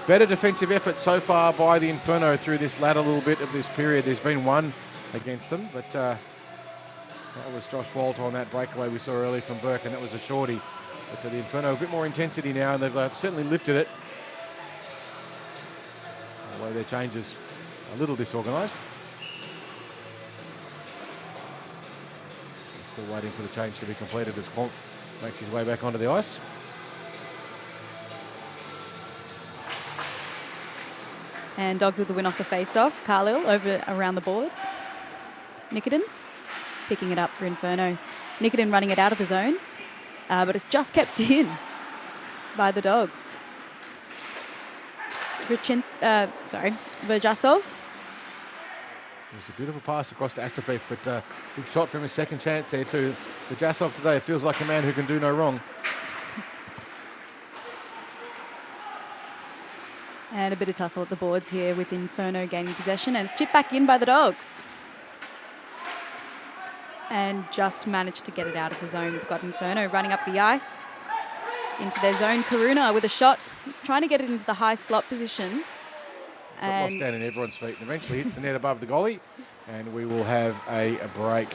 better defensive effort so far by the Inferno through this latter little bit of this period. There's been one against them, but that was Josh Walt on that breakaway we saw early from Burke, and that was a shorty. But the Inferno a bit more intensity now, and they've certainly lifted it. Although their change is a little disorganised. Still waiting for the change to be completed as Klonf makes his way back onto the ice. And Dogs with the win off the face-off. Carlisle over around the boards. Nikodin picking it up for Inferno. Nikodin running it out of the zone, but it's just kept in by the Dogs. Verjasov. It was a beautiful pass across to Astafeev, but big shot from his second chance there too. Verjasov today feels like a man who can do no wrong. And a bit of tussle at the boards here with Inferno gaining possession, and it's chipped back in by the Dogs. And just managed to get it out of the zone. We've got Inferno running up the ice into their zone. Karuna with a shot, trying to get it into the high slot position. Got lost down in everyone's feet and eventually hits the net above the goalie, and we will have a break.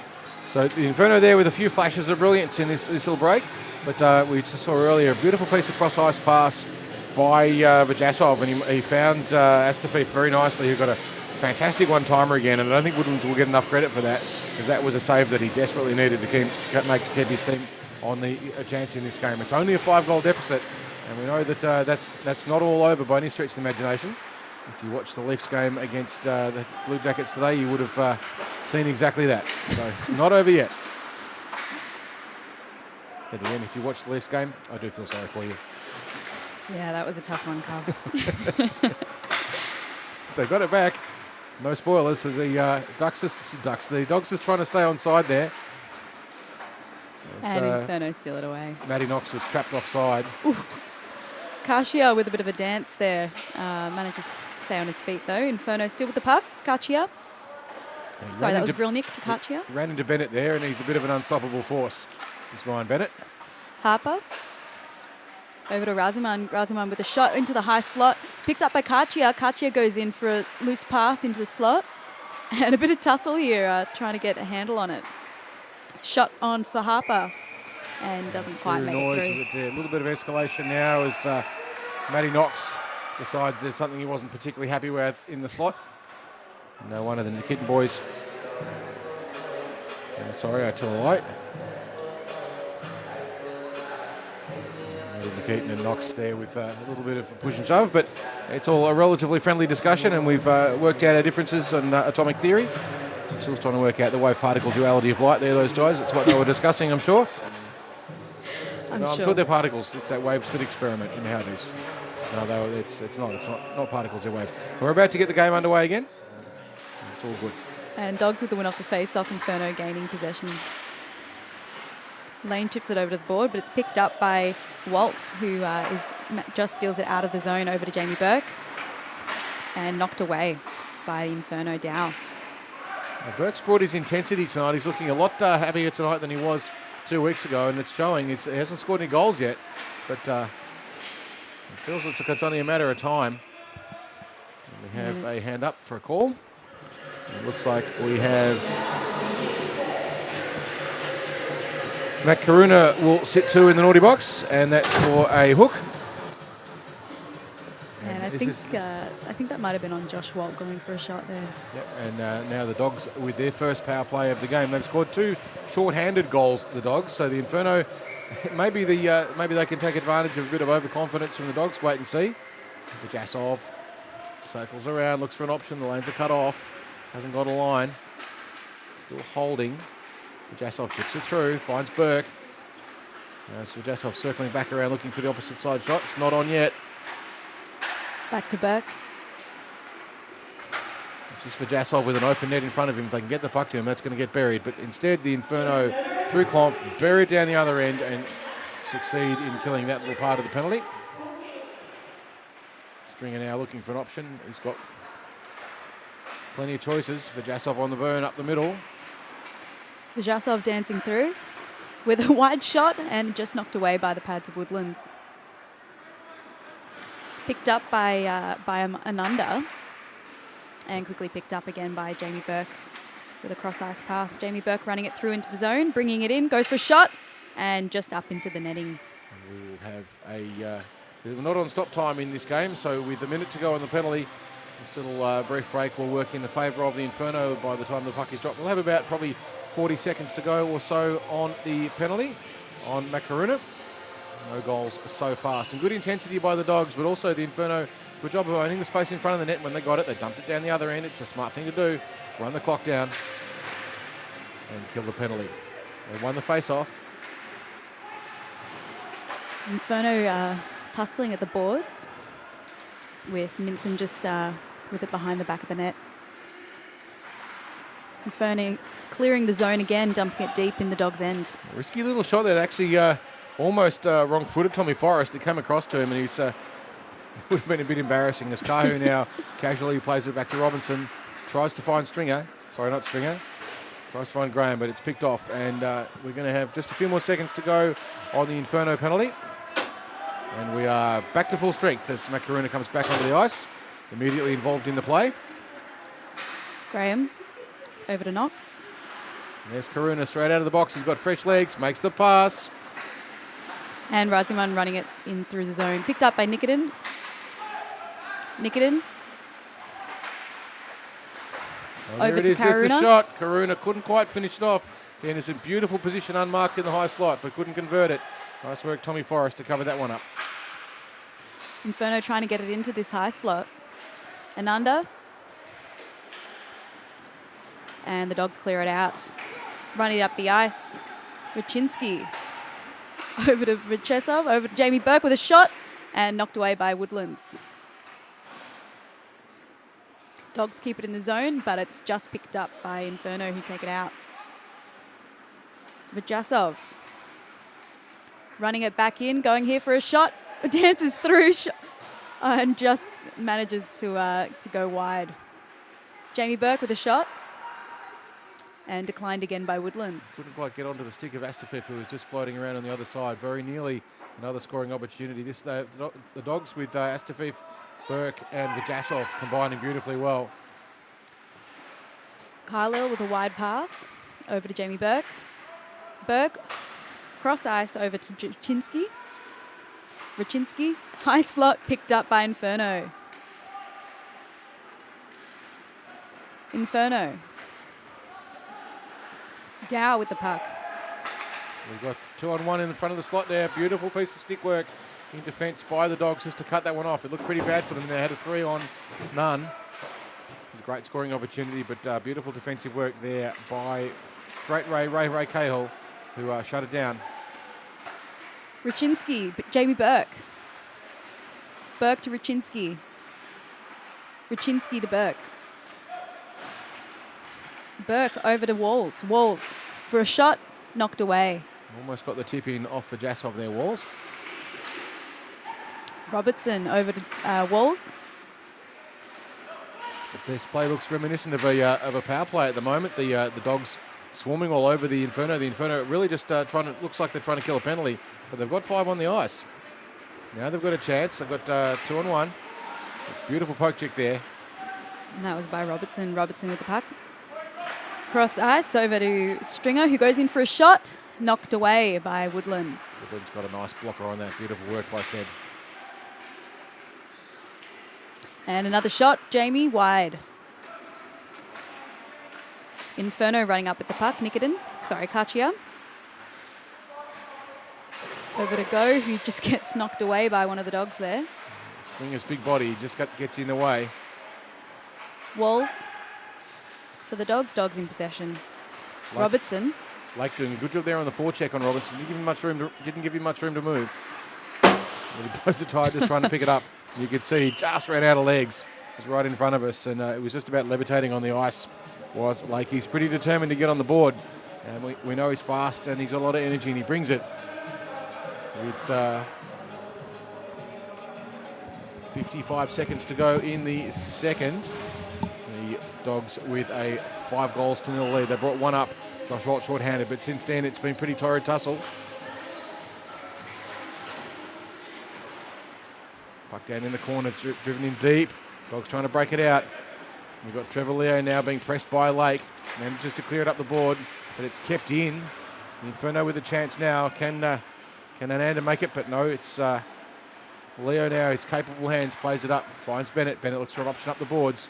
So the Inferno there with a few flashes of brilliance in this little break, but we just saw earlier a beautiful piece of cross-ice pass by Verjasov, and he found Astafeev very nicely, who got a fantastic one-timer again, and I don't think Woodlands will get enough credit for that, because that was a save that he desperately needed to keep his team on the chance in this game. It's only a 5-goal deficit, and we know that that's not all over by any stretch of the imagination. If you watched the Leafs game against the Blue Jackets today, you would have seen exactly that. So it's not over yet. But again, if you watch the Leafs game, I do feel sorry for you. Yeah, that was a tough one, Carl. So they got it back. No spoilers. So the the Dogs is trying to stay on side there. And Inferno steal it away. Matty Knox was trapped offside. Kachia with a bit of a dance there. Manages to stay on his feet though. Inferno still with the puck. Kachia. Sorry, that was Brilnick to Kachia. He ran into Bennett there, and he's a bit of an unstoppable force. It's Ryan Bennett. Harper. Over to Razuman. Razuman with a shot into the high slot. Picked up by Kachia. Kachia goes in for a loose pass into the slot. And a bit of tussle here, trying to get a handle on it. Shot on for Harper. And doesn't quite make it through. A little bit of escalation now as Matty Knox decides there's something he wasn't particularly happy with in the slot. No one of the Nikitin boys. Sorry, I tell a lie. Nikitin and Knox there with a little bit of a push and shove, but it's all a relatively friendly discussion, and we've worked out our differences on atomic theory. Still trying to work out the wave-particle duality of light there, those guys. That's what they were discussing, I'm sure. I'm sure they're particles. It's that wave slit experiment in how it is. No, it's not particles, they're waves. We're about to get the game underway again. It's all good. And Dogs with the win off the face-off. Inferno gaining possession. Lane chips it over to the board, but it's picked up by Walt, who just steals it out of the zone over to Jamie Burke, and knocked away by Inferno Dow. Burke's brought his intensity tonight. He's looking a lot happier tonight than he was 2 weeks ago, and it's showing. He hasn't scored any goals yet, but it feels like it's only a matter of time. And we have a hand up for a call. It looks like we have Matt Karuna will sit 2 in the naughty box, and that's for a hook. And I think that might have been on Josh Walt going for a shot there. Yep. And now the Dogs with their first power play of the game. They've scored 2 short-handed goals, the Dogs. So the Inferno, maybe they can take advantage of a bit of overconfidence from the Dogs. Wait and see. Verjasov circles around, looks for an option. The lanes are cut off. Hasn't got a line. Still holding. Verjasov chips it through, finds Burke. So Verjasov circling back around looking for the opposite side shot. It's not on yet. Back to Burke. It's just for Jasov with an open net in front of him. If they can get the puck to him, that's going to get buried. But instead, the Inferno, through Clomp, bury it down the other end and succeed in killing that little part of the penalty. Stringer now looking for an option. He's got plenty of choices for Jasov on the burn up the middle. Vajasov dancing through with a wide shot and just knocked away by the pads of Woodlands. Picked up by Ananda and quickly picked up again by Jamie Burke with a cross-ice pass. Jamie Burke running it through into the zone, bringing it in, goes for a shot and just up into the netting. And we will have we're not on stop time in this game, so with a minute to go on the penalty, this little brief break will work in the favour of the Inferno by the time the puck is dropped. We'll have about probably 40 seconds to go or so on the penalty on Makaruna. No goals so far. Some good intensity by the Dogs, but also the Inferno, good job of owning the space in front of the net. When they got it, they dumped it down the other end. It's a smart thing to do. Run the clock down and kill the penalty. They won the face-off. Inferno tussling at the boards with Minson just with it behind the back of the net. Inferno clearing the zone again, dumping it deep in the Dogs' end. A risky little shot there. Actually almost wrong-footed Tommy Forrest. It came across to him and he's would have been a bit embarrassing as Kahu now casually plays it back to Robinson. Tries to find Stringer. Sorry, not Stringer. Tries to find Graham, but it's picked off. And we're going to have just a few more seconds to go on the Inferno penalty. And we are back to full strength as Makaruna comes back onto the ice. Immediately involved in the play. Graham over to Knox. And there's Karuna straight out of the box. He's got fresh legs, makes the pass. And Raziman running it in through the zone. Picked up by Nikodin. Over to Karuna. There's the Karuna. shot. Karuna couldn't quite finish it off. And it's in beautiful position, unmarked in the high slot, but couldn't convert it. Nice work, Tommy Forrest, to cover that one up. Inferno trying to get it into this high slot. Ananda. And the Dogs clear it out. Running up the ice. Rachinsky. Over to Vachesov. Over to Jamie Burke with a shot. And knocked away by Woodlands. Dogs keep it in the zone, but it's just picked up by Inferno who take it out. Vajasov. Running it back in, going here for a shot. Dances through and just manages to go wide. Jamie Burke with a shot and declined again by Woodlands. Couldn't quite get onto the stick of Astafiev, who was just floating around on the other side. Very nearly another scoring opportunity. This the Dogs with Astafiev, Burke and Vajasov combining beautifully well. Kylil with a wide pass over to Jamie Burke. Burke, cross ice over to Rachinsky, high slot picked up by Inferno. Dow with the puck. We've got 2-on-1 in the front of the slot there. Beautiful piece of stick work in defence by the Dogs just to cut that one off. It looked pretty bad for them. They had a 3-on-none. It was a great scoring opportunity, but beautiful defensive work there by Ray Cahill, who shut it down. Rachinsky, Jamie Burke. Burke to Rachinsky. Rachinsky to Burke. Burke over to Walls. Walls for a shot, knocked away. Almost got the tip in off for Jasov there, Walls. Robertson over to Walls. This play looks reminiscent of a power play at the moment. The Dogs swarming all over the Inferno. The Inferno really just looks like they're trying to kill a penalty, but they've got 5 on the ice. Now they've got a chance. They've got 2-on-1. Beautiful poke check there. And that was by Robertson. Robertson with the puck. Cross ice over to Stringer, who goes in for a shot. Knocked away by Woodlands. Woodlands got a nice blocker on that. Beautiful work by Seb. And another shot, Jamie, wide. Inferno running up with the puck. Kachia. Over to Go, who just gets knocked away by one of the Dogs there. Stringer's big body just gets in the way. Walls for the Dogs. Dogs in possession. Robertson. Lake doing a good job there on the forecheck on Robinson. Didn't give him much room to move. But he blows it tight, just trying to pick it up. You could see just ran out of legs. It was right in front of us, and it was just about levitating on the ice. Was like he's pretty determined to get on the board, and we know he's fast and he's got a lot of energy, and he brings it with 55 seconds to go in the second. The Dogs with a 5-0 lead. They brought one up, Josh Walt short-handed, but since then it's been pretty torrid tussle. Puck down in the corner, driven in deep. Dogs trying to break it out. We've got Trevor Leo now being pressed by Lake. Manages to clear it up the board, but it's kept in. The Inferno with a chance now. Can Ananda make it? But no, it's Leo now. His capable hands, plays it up, finds Bennett. Bennett looks for an option up the boards.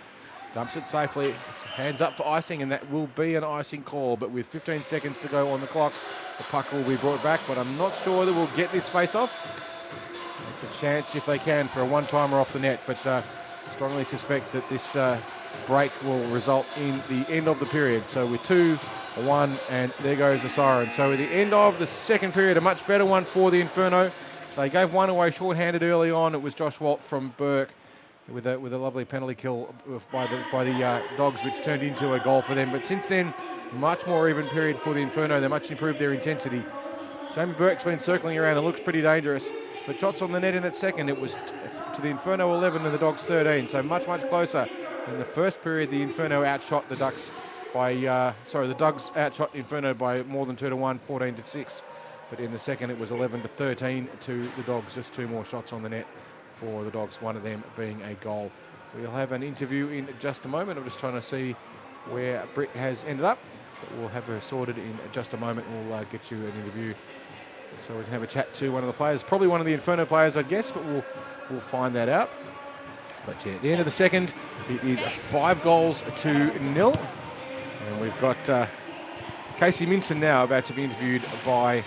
Dumps it safely. It's hands up for icing, and that will be an icing call. But with 15 seconds to go on the clock, the puck will be brought back. But I'm not sure that we'll get this face-off. It's a chance, if they can, for a one-timer off the net. But strongly suspect that this break will result in the end of the period. So we're 2-1, and there goes the siren. So at the end of the second period, a much better one for the Inferno. They gave one away short-handed early on. It was Josh Walt from Burke with a lovely penalty kill by the Dogs, which turned into a goal for them. But since then, much more even period for the Inferno. They much improved their intensity. Jamie Burke's been circling around and looks pretty dangerous. But shots on the net in that second, it was to the Inferno 11 and the Dogs 13. So much closer. In the first period, the Inferno outshot the Ducks by, the Dogs outshot Inferno by more than 2-1, 14-6. But in the second, it was 11-13 to the Dogs. Just 2 more shots on the net for the Dogs, one of them being a goal. We'll have an interview in just a moment. I'm just trying to see where Britt has ended up. But we'll have her sorted in just a moment. We'll get you an interview so we can have a chat to one of the players. Probably one of the Inferno players, I guess, but we'll find that out. But yeah, at the end of the second, it is 5-0. And we've got Casey Minson now about to be interviewed by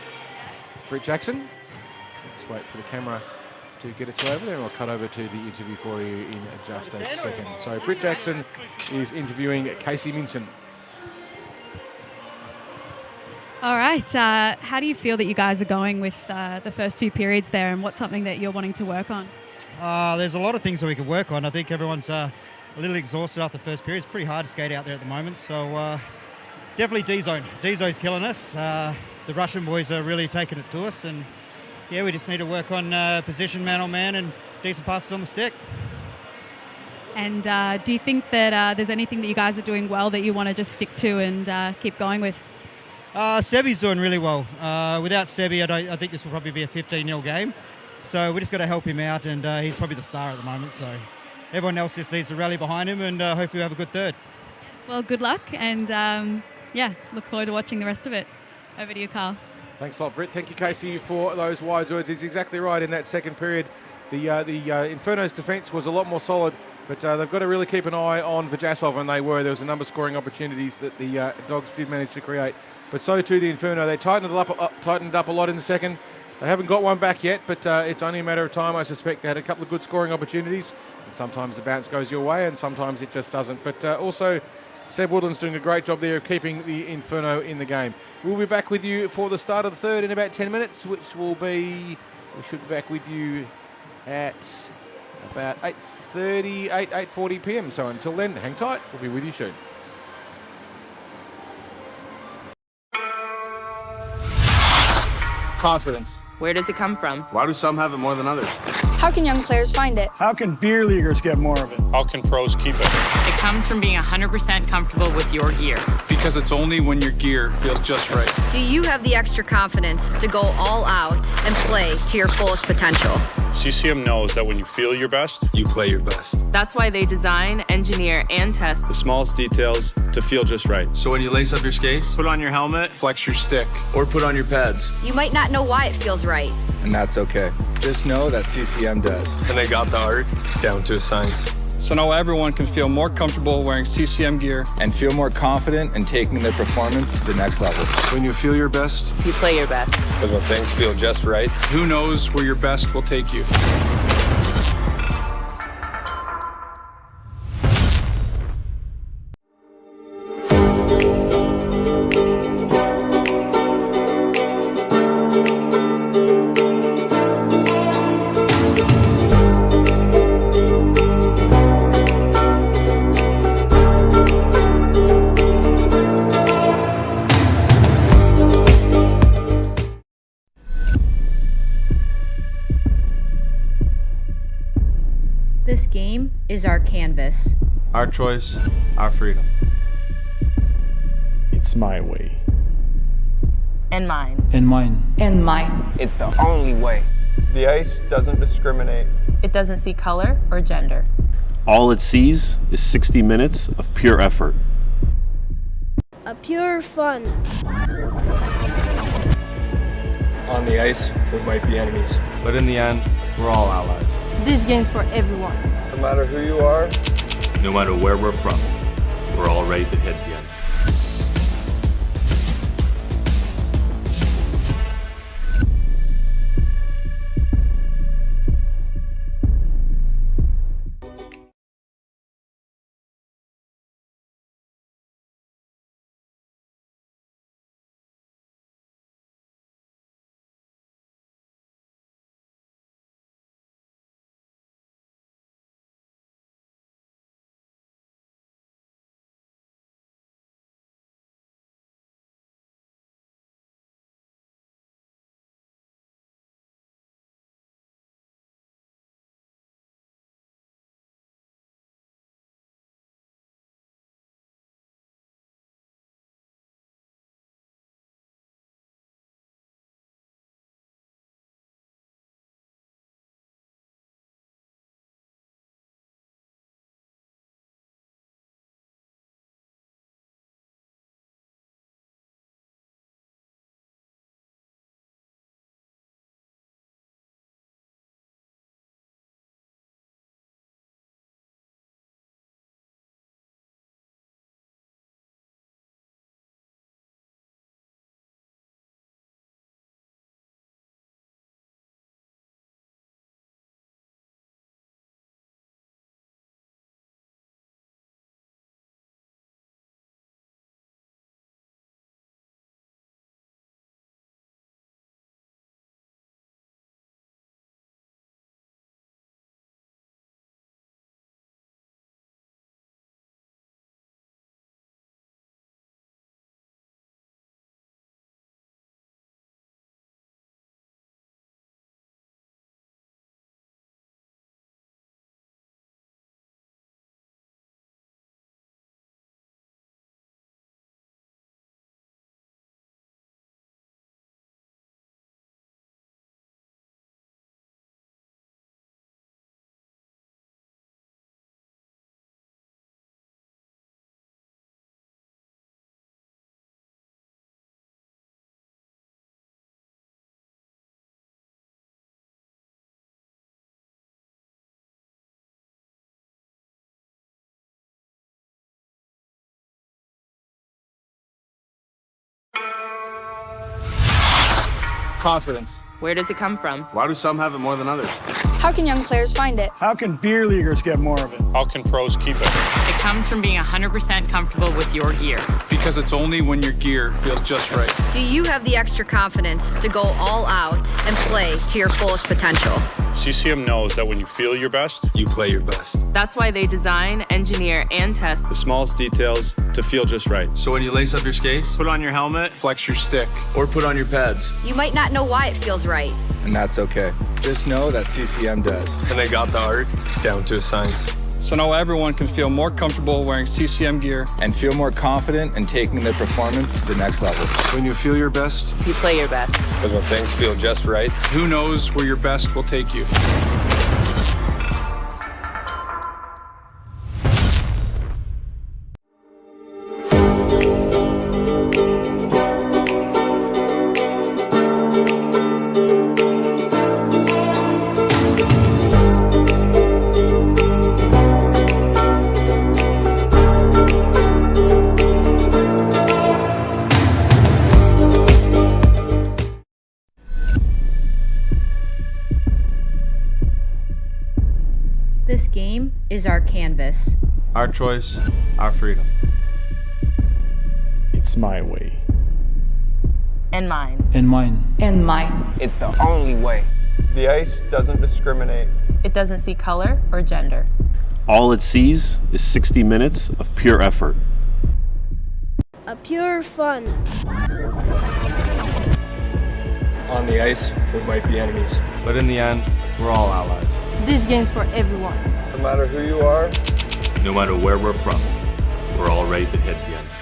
Britt Jackson. Let's wait for the camera to get us over there, and I'll cut over to the interview for you in just a second. So Britt Jackson is interviewing Casey Minson. All right. How do you feel that you guys are going with the first 2 periods there, and what's something that you're wanting to work on? There's a lot of things that we could work on. I think everyone's a little exhausted after the first period. It's pretty hard to skate out there at the moment. So definitely D-zone. D-zone's killing us. The Russian boys are really taking it to us. And yeah, we just need to work on position man-on-man and decent passes on the stick. And do you think that there's anything that you guys are doing well that you want to just stick to and keep going with? Sebi's doing really well. Without Sebi, I think this will probably be a 15-0 game. So we just got to help him out, and he's probably the star at the moment. So everyone else just needs to rally behind him, and hopefully we'll have a good third. Well, good luck, and look forward to watching the rest of it. Over to you, Carl. Thanks a lot, Britt. Thank you, Casey, for those wise words. He's exactly right. In that second period, the Inferno's defence was a lot more solid, but they've got to really keep an eye on Vajasov, and they were. There was a number of scoring opportunities that the Dogs did manage to create, but so too the Inferno. They tightened it up a lot in the second. They haven't got one back yet, but it's only a matter of time. I suspect they had a couple of good scoring opportunities, and sometimes the bounce goes your way and sometimes it just doesn't. But also, Seb Woodland's doing a great job there of keeping the Inferno in the game. We'll be back with you for the start of the third in about 10 minutes, which will be, we should be back with you at about 8:40 p.m. So until then, hang tight. We'll be with you soon. Confidence. Where does it come from? Why do some have it more than others? How can young players find it? How can beer leaguers get more of it? How can pros keep it? It comes from being 100% comfortable with your gear. Because it's only when your gear feels just right. Do you have the extra confidence to go all out and play to your fullest potential? CCM knows that when you feel your best, You play your best. That's why they design, engineer, and test the smallest details to feel just right. So when you lace up your skates, Put on your helmet, flex your stick, or put on your pads, You might not know why it feels right. And that's okay. Just know that CCM does. and they got the art down to a science. So now everyone can feel more comfortable wearing CCM gear. And feel more confident in taking their performance to the next level. When you feel your best, you play your best. because when things feel just right, who knows where your best will take you. is our canvas. Our choice, our freedom. It's my way. And mine. And mine. And mine. It's the only way. The ice doesn't discriminate. It doesn't see color or gender. All it sees is 60 minutes of pure effort. A pure fun. On the ice, we might be enemies. But in the end, we're all allies. This game's for everyone. No matter who you are, No matter where we're from, we're all ready to hit the ice. confidence. Where does it come from? Why do some have it more than others? How can young players find it? How can beer leaguers get more of it? How can pros keep it? It comes from being 100% comfortable with your gear. Because it's only when your gear feels just right. Do you have the extra confidence to go all out and play to your fullest potential? CCM knows that when you feel your best, You play your best. That's why they design, engineer, and test the smallest details to feel just right. So when you lace up your skates, Put on your helmet, flex your stick. or put on your pads, You might not know why it feels right. And that's okay. Just know that CCM does. And they got the art down to a science. So now everyone can feel more comfortable wearing CCM gear And feel more confident in taking their performance to the next level. When you feel your best, you play your best. because when things feel just right, Who knows where your best will take you? This game is our canvas. our choice, our freedom. It's my way. And mine. And mine. And mine. it's the only way. The ice doesn't discriminate. It doesn't see color or gender. All it sees is 60 minutes of pure effort. A pure fun. On the ice, we might be enemies. But in the end, we're all allies. This game's for everyone. No matter who you are, No matter where we're from, we're all ready to hit the ice.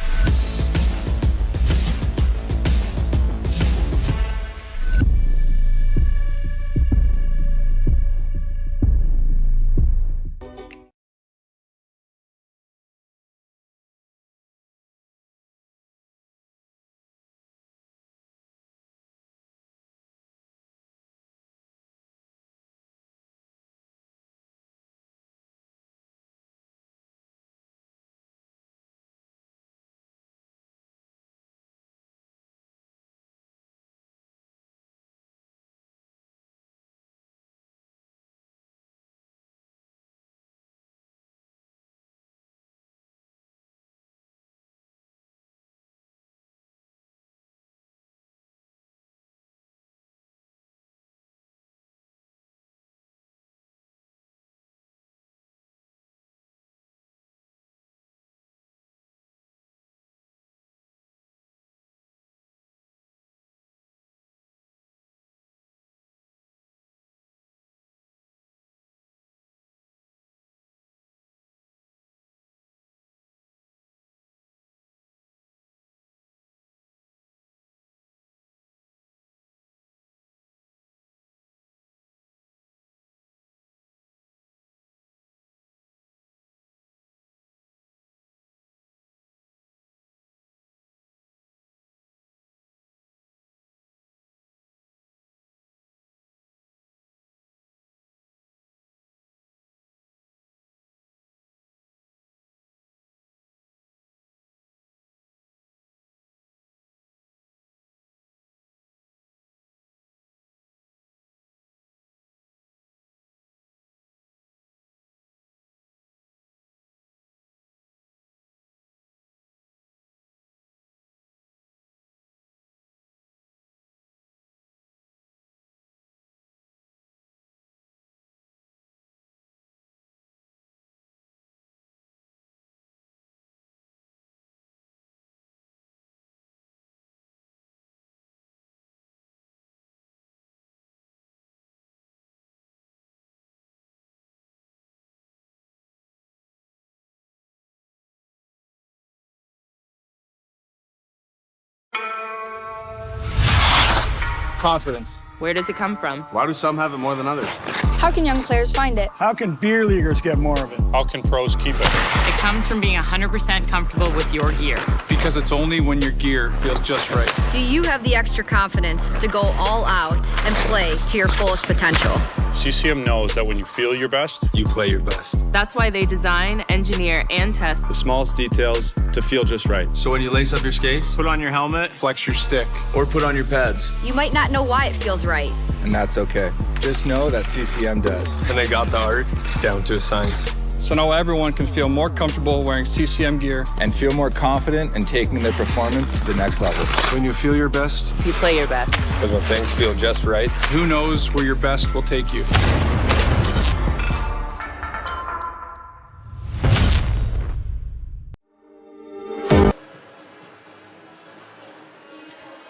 Confidence. Where does it come from? Why do some have it more than others? How can young players find it? How can beer leaguers get more of it? How can pros keep it? It comes from being 100% comfortable with your gear. Because it's only when your gear feels just right. Do you have the extra confidence to go all out and play to your fullest potential? CCM knows that when you feel your best, You play your best. That's why they design, engineer, and test the smallest details to feel just right. So when you lace up your skates, Put on your helmet, flex your stick. or put on your pads, You might not know why it feels right. and that's okay. Just know that CCM does. And they got the art down to a science. So now everyone can feel more comfortable wearing CCM gear. And feel more confident in taking their performance to the next level. when you feel your best, you play your best. Because when things feel just right, Who knows where your best will take you?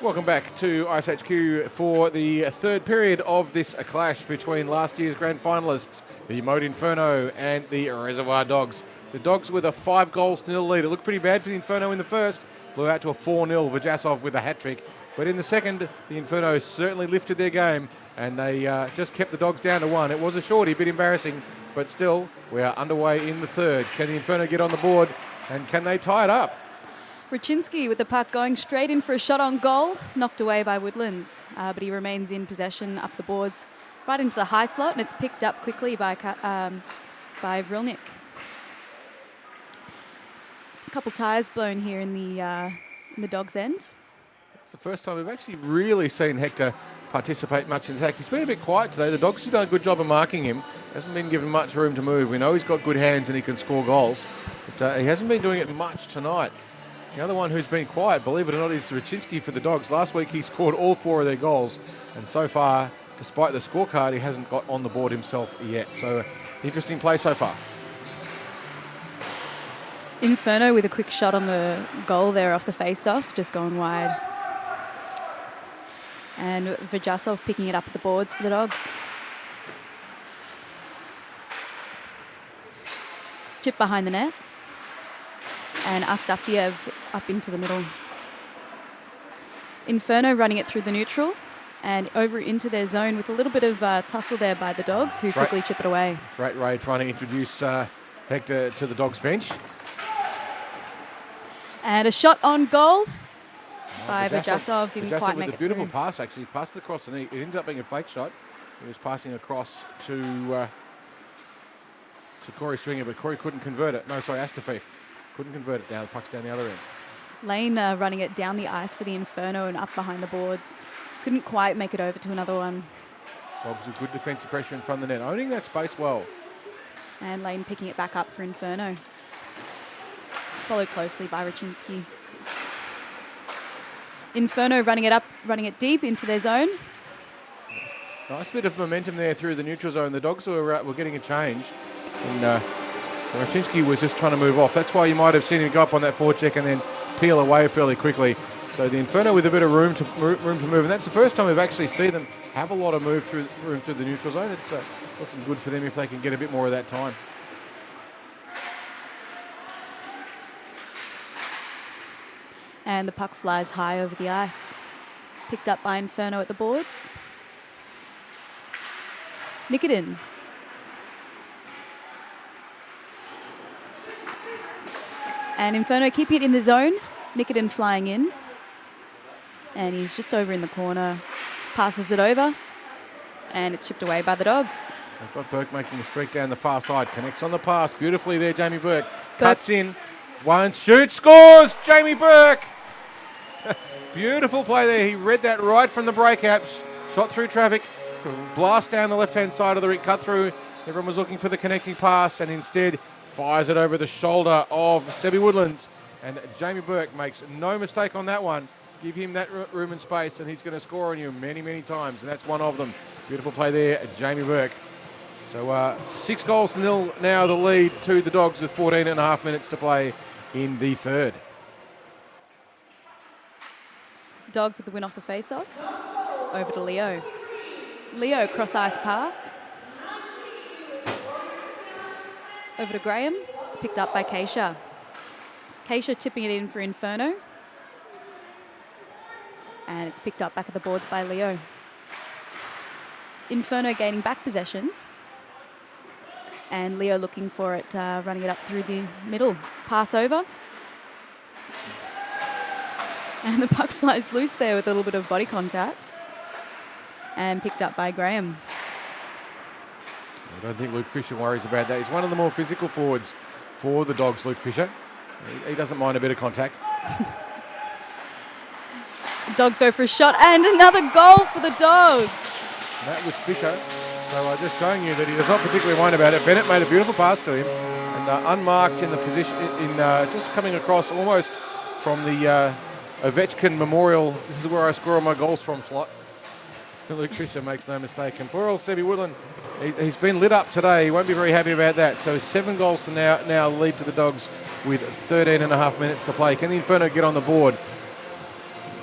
Welcome back to iceHQ for the third period of this clash between last year's grand finalists, the Mode Inferno and the Reservoir Dogs. The Dogs with a 5-0 lead. It looked pretty bad for the Inferno in the first. Blew out to a 4-0, Vajasov with a hat-trick. But in the second, the Inferno certainly lifted their game and they just kept the Dogs down to 1. It was a shorty, a bit embarrassing, but still, we are underway in the third. Can the Inferno get on the board and can they tie it up? Raczynski with the puck going straight in for a shot on goal, knocked away by Woodlands, but he remains in possession up the boards, right into the high slot, and it's picked up quickly by Vrilnik. A couple tyres blown here in the Dogs' end. It's the first time we've actually really seen Hector participate much in attack. He's been a bit quiet today. The Dogs have done a good job of marking him. Hasn't been given much room to move. We know he's got good hands and he can score goals, but he hasn't been doing it much tonight. The other one who's been quiet, believe it or not, is Raczynski for the Dogs. Last week he scored all 4 of their goals, and so far, despite the scorecard, he hasn't got on the board himself yet. So, interesting play so far. Inferno with a quick shot on the goal there off the face-off, just going wide. And Vajasov picking it up at the boards for the Dogs. chip behind the net. And Astafiev up into the middle. Inferno running it through the neutral and over into their zone with a little bit of tussle there by the Dogs, who quickly chip it away. Freight Ray trying to introduce Hector to the Dogs bench. And a shot on goal by Vajasov. Didn't quite make it with a beautiful through. pass, actually. Passed it across the knee. It ended up being a fake shot. He was passing across to Corey Stringer, but Corey couldn't convert it. No, sorry, Astafiev couldn't convert it down. The puck's down the other end. Lane running it down the ice for the Inferno and up behind the boards. Couldn't quite make it over to another one. Dogs with good defensive pressure in front of the net, owning that space well. And Lane picking it back up for Inferno. Followed closely by Raczynski. Inferno running it up, running it deep into their zone. Nice bit of momentum there through the neutral zone. The Dogs were getting a change. And Raczynski was just trying to move off. That's why you might have seen him go up on that forecheck and then peel away fairly quickly. So the Inferno with a bit of room to move. And that's the first time we've actually seen them have a lot of room through the neutral zone. It's looking good for them if they can get a bit more of that time. And the puck flies high over the ice. Picked up by Inferno at the boards. Nikodin. And Inferno keeping it in the zone. Nikodin flying in. And he's just over in the corner. Passes it over. And it's chipped away by the Dogs. They've got Burke making a streak down the far side. Connects on the pass. Beautifully there, Jamie Burke. Cuts in. Won't shoot. Scores! Jamie Burke! Beautiful play there. He read that right from the breakout. Shot through traffic. Blast down the left-hand side of the ring. Cut through. Everyone was looking for the connecting pass and instead fires it over the shoulder of Sebi Woodlands. And Jamie Burke makes no mistake on that one. Give him that room and space and he's going to score on you many, many times. And that's one of them. Beautiful play there, Jamie Burke. So 6-0 now the lead to the Dogs with 14 and a half minutes to play in the third. Dogs with the win off the face-off. Over to Leo. Leo cross-ice pass. Over to Graham. Picked up by Keisha. Keisha tipping it in for Inferno. And it's picked up back at the boards by Leo. Inferno gaining back possession. And Leo looking for it, running it up through the middle. Pass over. And the puck flies loose there with a little bit of body contact. And picked up by Graham. I don't think Luke Fisher worries about that. He's one of the more physical forwards for the Dogs, Luke Fisher. He doesn't mind a bit of contact. Dogs go for a shot and another goal for the Dogs. That was Fisher. So just showing you that he does not particularly mind about it. Bennett made a beautiful pass to him and unmarked in the position, just coming across almost from the Ovechkin Memorial. This is where I score all my goals from slot. Luke Fisher makes no mistake. And poor old Sebi Woodland, he's been lit up today. He won't be very happy about that. So 7 goals to now lead to the Dogs with 13 and a half minutes to play. Can the Inferno get on the board?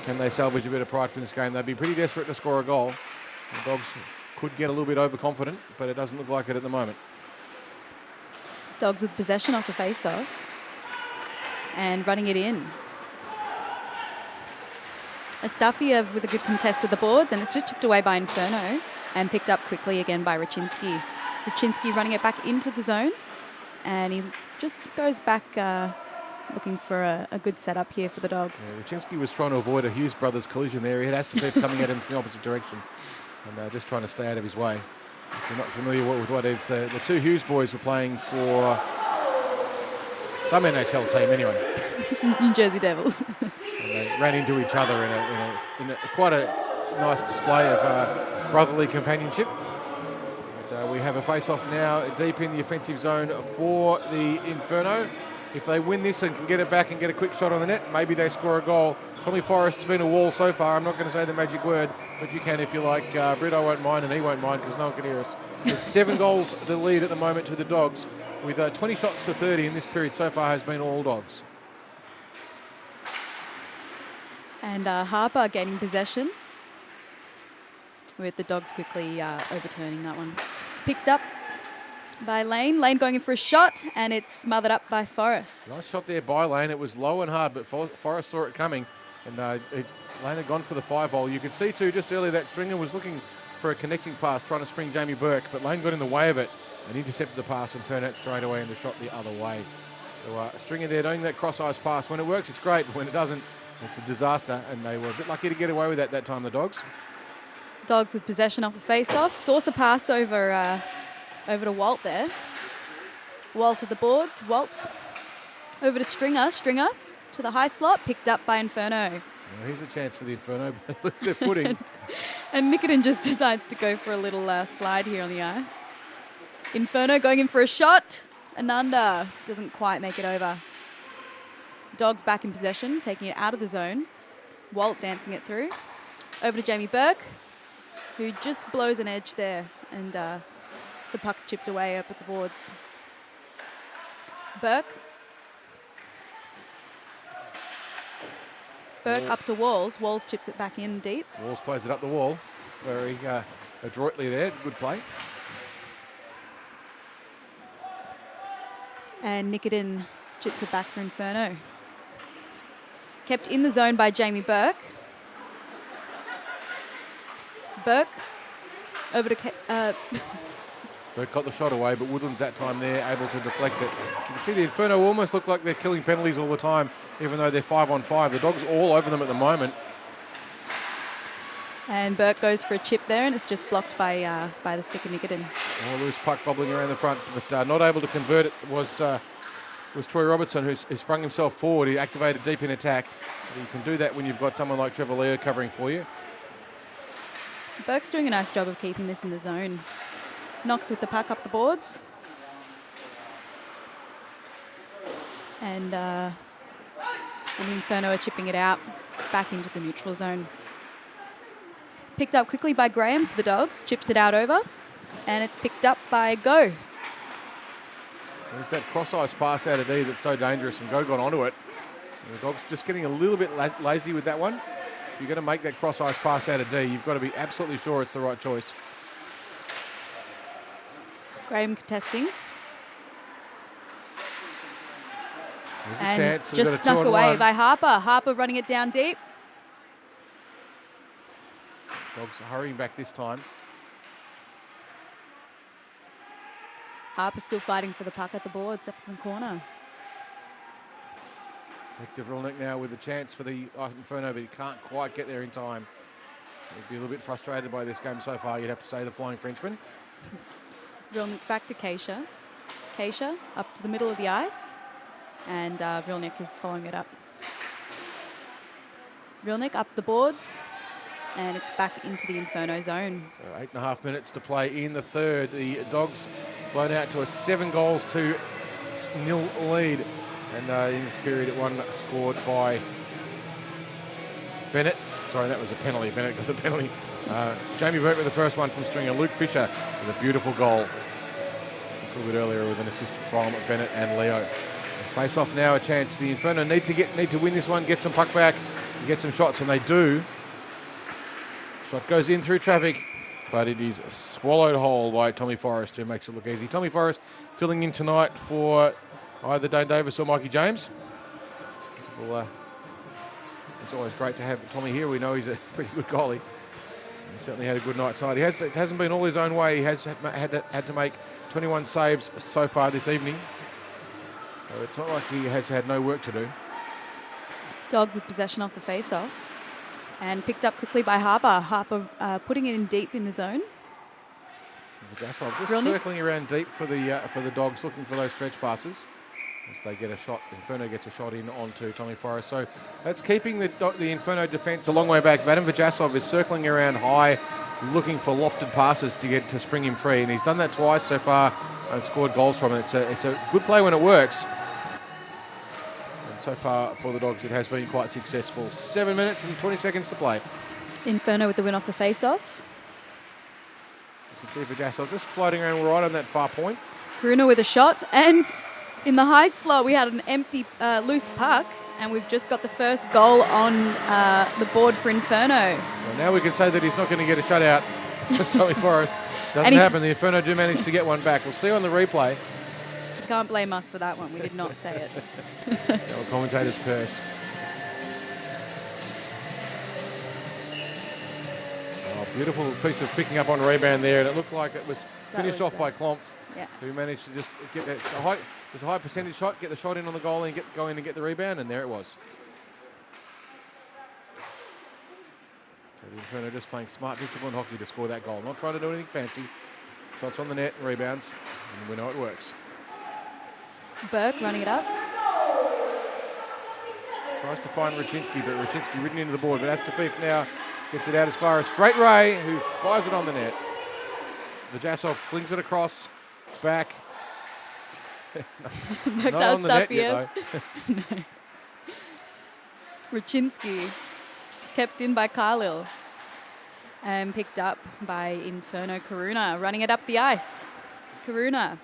Can they salvage a bit of pride from this game? They'd be pretty desperate to score a goal. The Dogs could get a little bit overconfident, but it doesn't look like it at the moment. Dogs with possession off the face-off. And running it in. Astafiev with a good contest of the boards, and it's just chipped away by Inferno and picked up quickly again by Raczynski. Raczynski running it back into the zone, and he just goes back looking for a good setup here for the Dogs. Yeah, Raczynski was trying to avoid a Hughes brothers collision there. He had Astafiev coming at him from the opposite direction and just trying to stay out of his way. If you're not familiar with what it is, the two Hughes boys were playing for some NHL team anyway. New Jersey Devils. And they ran into each other in quite a nice display of brotherly companionship. But, we have a face-off now deep in the offensive zone for the Inferno. If they win this and can get it back and get a quick shot on the net, maybe they score a goal. Tommy Forrest's been a wall so far. I'm not going to say the magic word, but you can if you like. Brito won't mind and he won't mind because no one can hear us. It's 7 goals the lead at the moment to the Dogs, with 20 shots to 30 in this period so far has been all Dogs. And Harper gaining possession, with the Dogs quickly overturning that one. Picked up by Lane. Lane going in for a shot, and it's smothered up by Forrest. Nice shot there by Lane. It was low and hard, but Forrest saw it coming, and Lane had gone for the 5-hole. You could see, too, just earlier that Stringer was looking for a connecting pass, trying to spring Jamie Burke, but Lane got in the way of it and intercepted the pass and turned it straight away and the shot the other way. So Stringer there doing that cross-ice pass. When it works, it's great. When it doesn't, it's a disaster, and they were a bit lucky to get away with that time, the Dogs. Dogs with possession off the face-off. Saucer pass over to Walt there. Walt at the boards. Walt over to Stringer. Stringer to the high slot, picked up by Inferno. Well, here's a chance for the Inferno, but they lose their footing. And Nikodin just decides to go for a little slide here on the ice. Inferno going in for a shot. Ananda doesn't quite make it over. Dogs back in possession, taking it out of the zone. Walt dancing it through. Over to Jamie Burke, who just blows an edge there, and the puck's chipped away up at the boards. Burke up to Walls. Walls chips it back in deep. Walls plays it up the wall. Very adroitly there. Good play. And Nikodin chips it back for Inferno. Kept in the zone by Jamie Burke. Burke over to... Burke got the shot away, but Woodland's that time there, able to deflect it. You can see the Inferno almost look like they're killing penalties all the time, even though they're 5-on-5. The Dogs all over them at the moment. And Burke goes for a chip there, and it's just blocked by the stick of Nikodin. A loose puck bobbling around the front, but not able to convert it was Troy Robertson, who sprung himself forward. He activated deep in attack. You can do that when you've got someone like Trevor Leo covering for you. Burke's doing a nice job of keeping this in the zone. Knox with the puck up the boards. And Inferno are chipping it out back into the neutral zone. Picked up quickly by Graham for the Dogs. Chips it out over. And it's picked up by Go. There's that cross-ice pass out of D that's so dangerous, and Go got onto it. And the Dogs just getting a little bit lazy with that one. If you're going to make that cross-ice pass out of D, you've got to be absolutely sure it's the right choice. Graham contesting. There's a and chance. Just snuck away by Harper. Harper running it down deep. Dogs hurrying back this time. Harper still fighting for the puck at the boards up in the corner. Hector Vrilnik now with a chance for the Inferno, but he can't quite get there in time. He'd be a little bit frustrated by this game so far, you'd have to say, the Flying Frenchman. Vrilnik back to Keisha. Keisha up to the middle of the ice. And Vrilnik is following it up. Vrilnik up the boards. And it's back into the Inferno zone. So 8.5 minutes to play in the third. The Dogs blown out to a 7-0 lead. And in this period, one scored by Bennett. Sorry, that was a penalty. Bennett got the penalty. Jamie Burke with the first one from Stringer. Luke Fisher with a beautiful goal. Just a little bit earlier with an assist from Bennett and Leo. Face off now, a chance. The Inferno need to win this one, get some puck back, and get some shots, and they do. Shot goes in through traffic, but it is swallowed whole by Tommy Forrest, who makes it look easy. Tommy Forrest filling in tonight for either Dane Davis or Mikey James. Well, it's always great to have Tommy here. We know he's a pretty good goalie. He certainly had a good night tonight. It hasn't been all his own way. He has had to make 21 saves so far this evening. So it's not like he has had no work to do. Dogs with possession off the face-off. And picked up quickly by Harper. Harper putting it in deep in the zone. Just circling around deep for the Dogs, looking for those stretch passes. As they get a shot, Inferno gets a shot in onto Tommy Forrest. So that's keeping the Inferno defence a long way back. Vadim Vajasov is circling around high, looking for lofted passes to spring him free, and he's done that twice so far and scored goals from it. It's a good play when it works. And so far for the Dogs, it has been quite successful. 7 minutes and 20 seconds to play. Inferno with the win off the face-off. You can see Vajasov just floating around right on that far point. Gruner with a shot, and in the high slot we had an empty loose puck, and we've just got the first goal on the board for Inferno. So now we can say that he's not going to get a shutout. Tommy Forrest Doesn't happen. The Inferno do manage to get one back. We'll see on the replay. Can't blame us for that one. We did not say it. Our commentator's curse. Oh, beautiful piece of picking up on rebound there, and it looked like it was finished off by Klompf, who managed to just get that. It was a high percentage shot, get the shot in on the goal and go in and get the rebound, and there it was. So the Inferno just playing smart, disciplined hockey to score that goal. Not trying to do anything fancy. Shots on the net and rebounds, and we know it works. Burke running it up. Tries to find Raczynski, but Raczynski ridden into the board. But Astafiev now gets it out as far as Freight Ray, who fires it on the net. Vajasov flings it across, back. Not on the net yet, though. No. Raczynski kept in by Khalil and picked up by Inferno Karuna, running it up the ice. Karuna.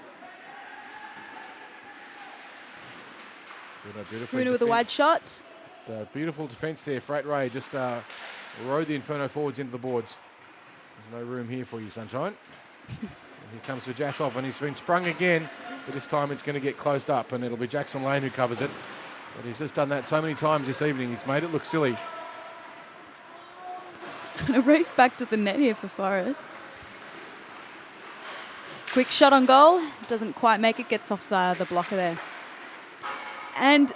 Karuna with a wide shot. Beautiful defence there. Freight Ray just rode the Inferno forwards into the boards. There's no room here for you, sunshine. And here comes Vajasov, and he's been sprung again, but this time it's going to get closed up, and it'll be Jackson Lane who covers it. But he's just done that so many times this evening. He's made it look silly. And a race back to the net here for Forrest. Quick shot on goal. Doesn't quite make it. Gets off the blocker there. And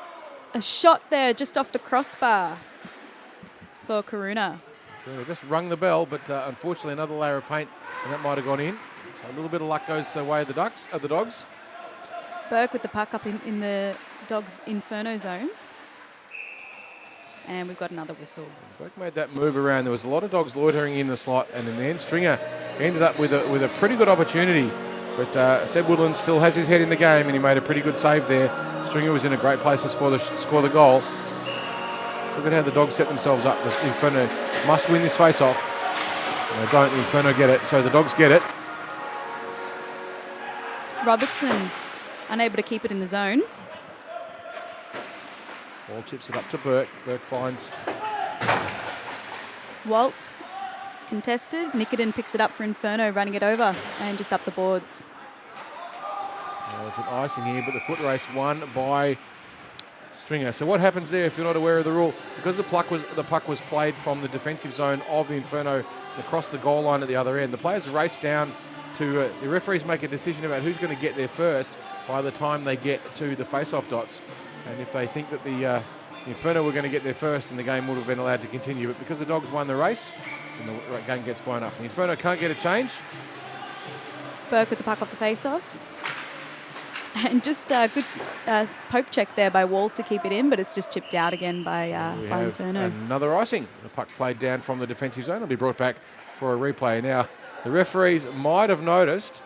a shot there just off the crossbar for Karuna. They just rung the bell, but unfortunately another layer of paint, and that might have gone in. So a little bit of luck goes away of the Dogs. Burke with the puck up in the Dogs' Inferno zone. And we've got another whistle. Burke made that move around. There was a lot of Dogs loitering in the slot, and in the end, Stringer ended up with a pretty good opportunity. But Seb Woodland still has his head in the game, and he made a pretty good save there. Stringer was in a great place to score the goal. So look at how the Dogs set themselves up. The Inferno must win this face-off. And they don't. The Inferno get it, so the Dogs get it. Robertson unable to keep it in the zone. Ball chips it up to Burke. Burke finds Walt contested. Nikodin picks it up for Inferno, running it over and just up the boards. There's an icing here, but the foot race won by Stringer. So what happens there if you're not aware of the rule? Because the puck was played from the defensive zone of the Inferno across the goal line at the other end, the players race down to the referees make a decision about who's going to get there first by the time they get to the face-off dots. And if they think that the Inferno were going to get there first, then the game would have been allowed to continue. But because the Dogs won the race, then the game gets blown up. The Inferno can't get a change. Burke with the puck off the face-off. And just a good poke check there by Walls to keep it in, but it's just chipped out again by Inferno. Another icing. The puck played down from the defensive zone. It'll be brought back for a replay. Now, the referees might have noticed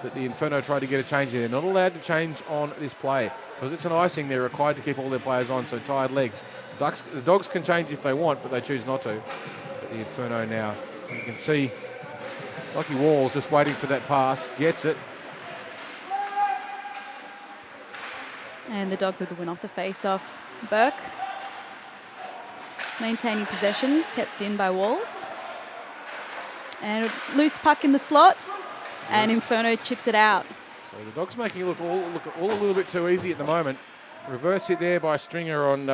that the Inferno tried to get a change there. They're not allowed to change on this play. Because it's an icing, they're required to keep all their players on, so tired legs. The Dogs can change if they want, but they choose not to. But the Inferno now, you can see Lockie Walls just waiting for that pass, gets it. And the Dogs with the win off the face-off. Burke maintaining possession, kept in by Walls. And a loose puck in the slot, and Inferno chips it out. So the Dogs making it look all a little bit too easy at the moment. Reverse hit there by Stringer on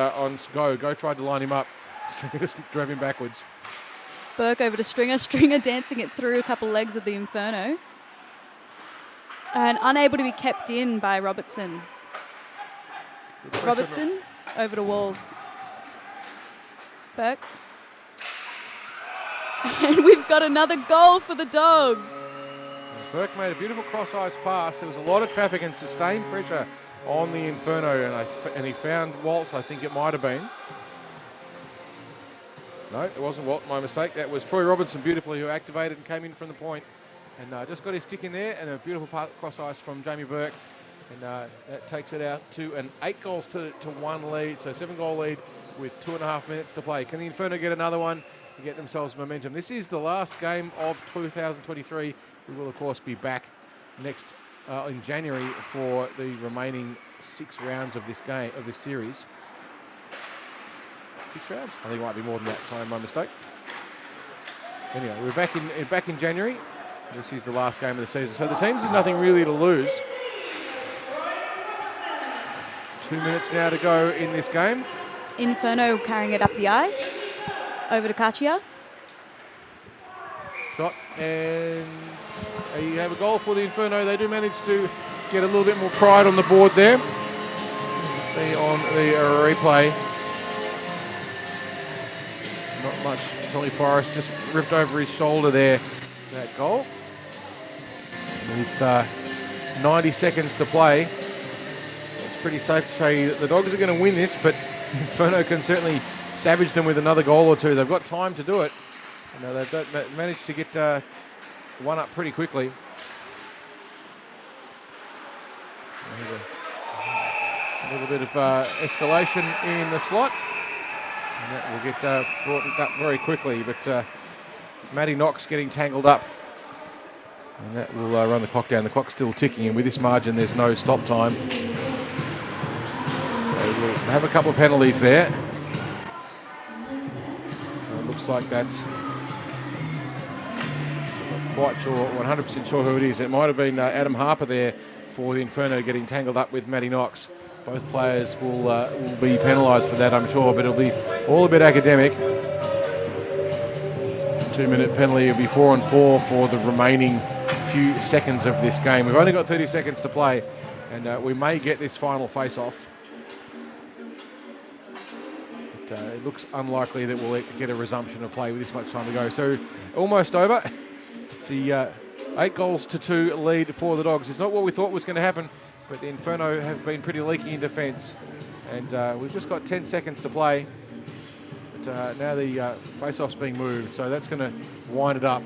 Go. Go tried to line him up. Stringer just drove him backwards. Burke over to Stringer. Stringer dancing it through a couple legs of the Inferno. And unable to be kept in by Robertson. Robertson over to Walls. Burke. And we've got another goal for the Dogs. Burke made a beautiful cross-ice pass. There was a lot of traffic and sustained pressure on the Inferno, and he found Walt, I think it might have been. No, it wasn't Walt, my mistake. That was Troy Robinson beautifully, who activated and came in from the point. And just got his stick in there, and a beautiful cross-ice from Jamie Burke. And that takes it out to an 8-1 lead, so 7-goal lead with 2.5 minutes to play. Can the Inferno get another one to get themselves momentum? This is the last game of 2023. We will, of course, be back next in January for the remaining 6 rounds of this series. 6 rounds? I think it might be more than that. Sorry, my mistake. Anyway, we're back in January. This is the last game of the season. So the teams have nothing really to lose. 2 minutes now to go in this game. Inferno carrying it up the ice. Over to Katia. Shot, and you have a goal for the Inferno. They do manage to get a little bit more pride on the board there. See on the replay. Not much. Tolly Forrest just ripped over his shoulder there. That goal. With 90 seconds to play, it's pretty safe to say that the Dogs are going to win this, but Inferno can certainly savage them with another goal or two. They've got time to do it. You know, they've managed to get one up pretty quickly. A little bit of escalation in the slot. And that will get brought up very quickly. But Maddie Knox getting tangled up. And that will run the clock down. The clock's still ticking. And with this margin, there's no stop time. So we'll have a couple of penalties there. It looks like that's... quite sure, 100% sure who it is. It might have been Adam Harper there for the Inferno getting tangled up with Maddie Knox. Both players will be penalised for that, I'm sure, but it'll be all a bit academic. 2-minute penalty will be 4-on-4 for the remaining few seconds of this game. We've only got 30 seconds to play, and we may get this final face-off. But it looks unlikely that we'll get a resumption of play with this much time to go. So almost over. It's the 8-2 lead for the Dogs. It's not what we thought was going to happen, but the Inferno have been pretty leaky in defence. And we've just got 10 seconds to play. But now the face-off's being moved, so that's going to wind it up.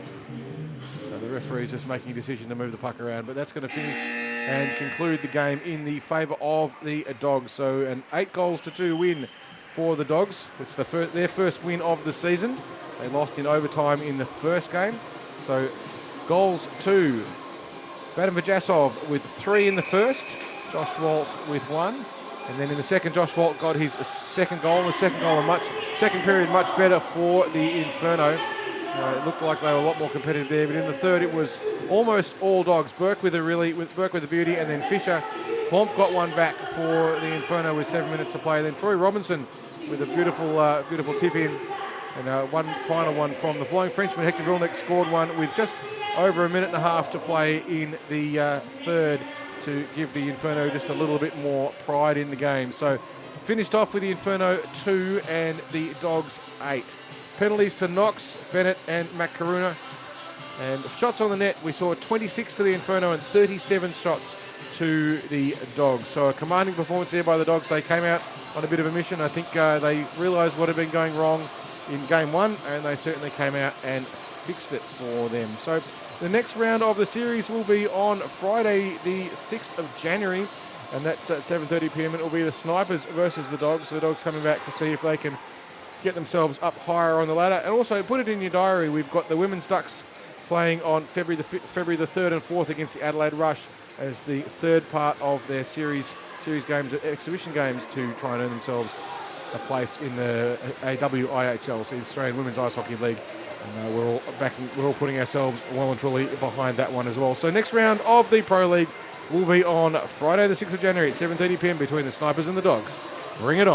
So the referee's just making a decision to move the puck around, but that's going to finish and conclude the game in the favour of the Dogs. So an 8-2 win for the Dogs. It's their first win of the season. They lost in overtime in the first game. So goals to Vadim Vajasov with 3 in the first, Josh Walt with 1. And then in the second, Josh Walt got his second goal. The second period much better for the Inferno. It looked like they were a lot more competitive there, but in the third it was almost all Dogs. Burke with a beauty, and then Fisher. Plomp got one back for the Inferno with 7 minutes to play. Then Troy Robinson with a beautiful tip in. And one final one from the Flying Frenchman. Hector Vilnick scored one with just over a minute and a half to play in the third to give the Inferno just a little bit more pride in the game. So finished off with the Inferno 2 and the Dogs 8. Penalties to Knox, Bennett and Makaruna. And shots on the net, we saw 26 to the Inferno and 37 shots to the Dogs. So a commanding performance there by the Dogs. They came out on a bit of a mission. I think they realised what had been going wrong in game one, and they certainly came out and fixed it for them. So the next round of the series will be on Friday the 6th of January, and that's at 7:30 p.m. It will be the Snipers versus the Dogs. So the Dogs coming back to see if they can get themselves up higher on the ladder. And also put it in your diary, we've got the Women's Ducks playing on February the 3rd and 4th against the Adelaide Rush as the third part of their series games, exhibition games, to try and earn themselves a place in the AWIHL, so the Australian Women's Ice Hockey League. And we're all putting ourselves well and truly behind that one as well. So next round of the Pro League will be on Friday the 6th of January at 7:30 p.m. between the Snipers and the Dogs. Bring it on.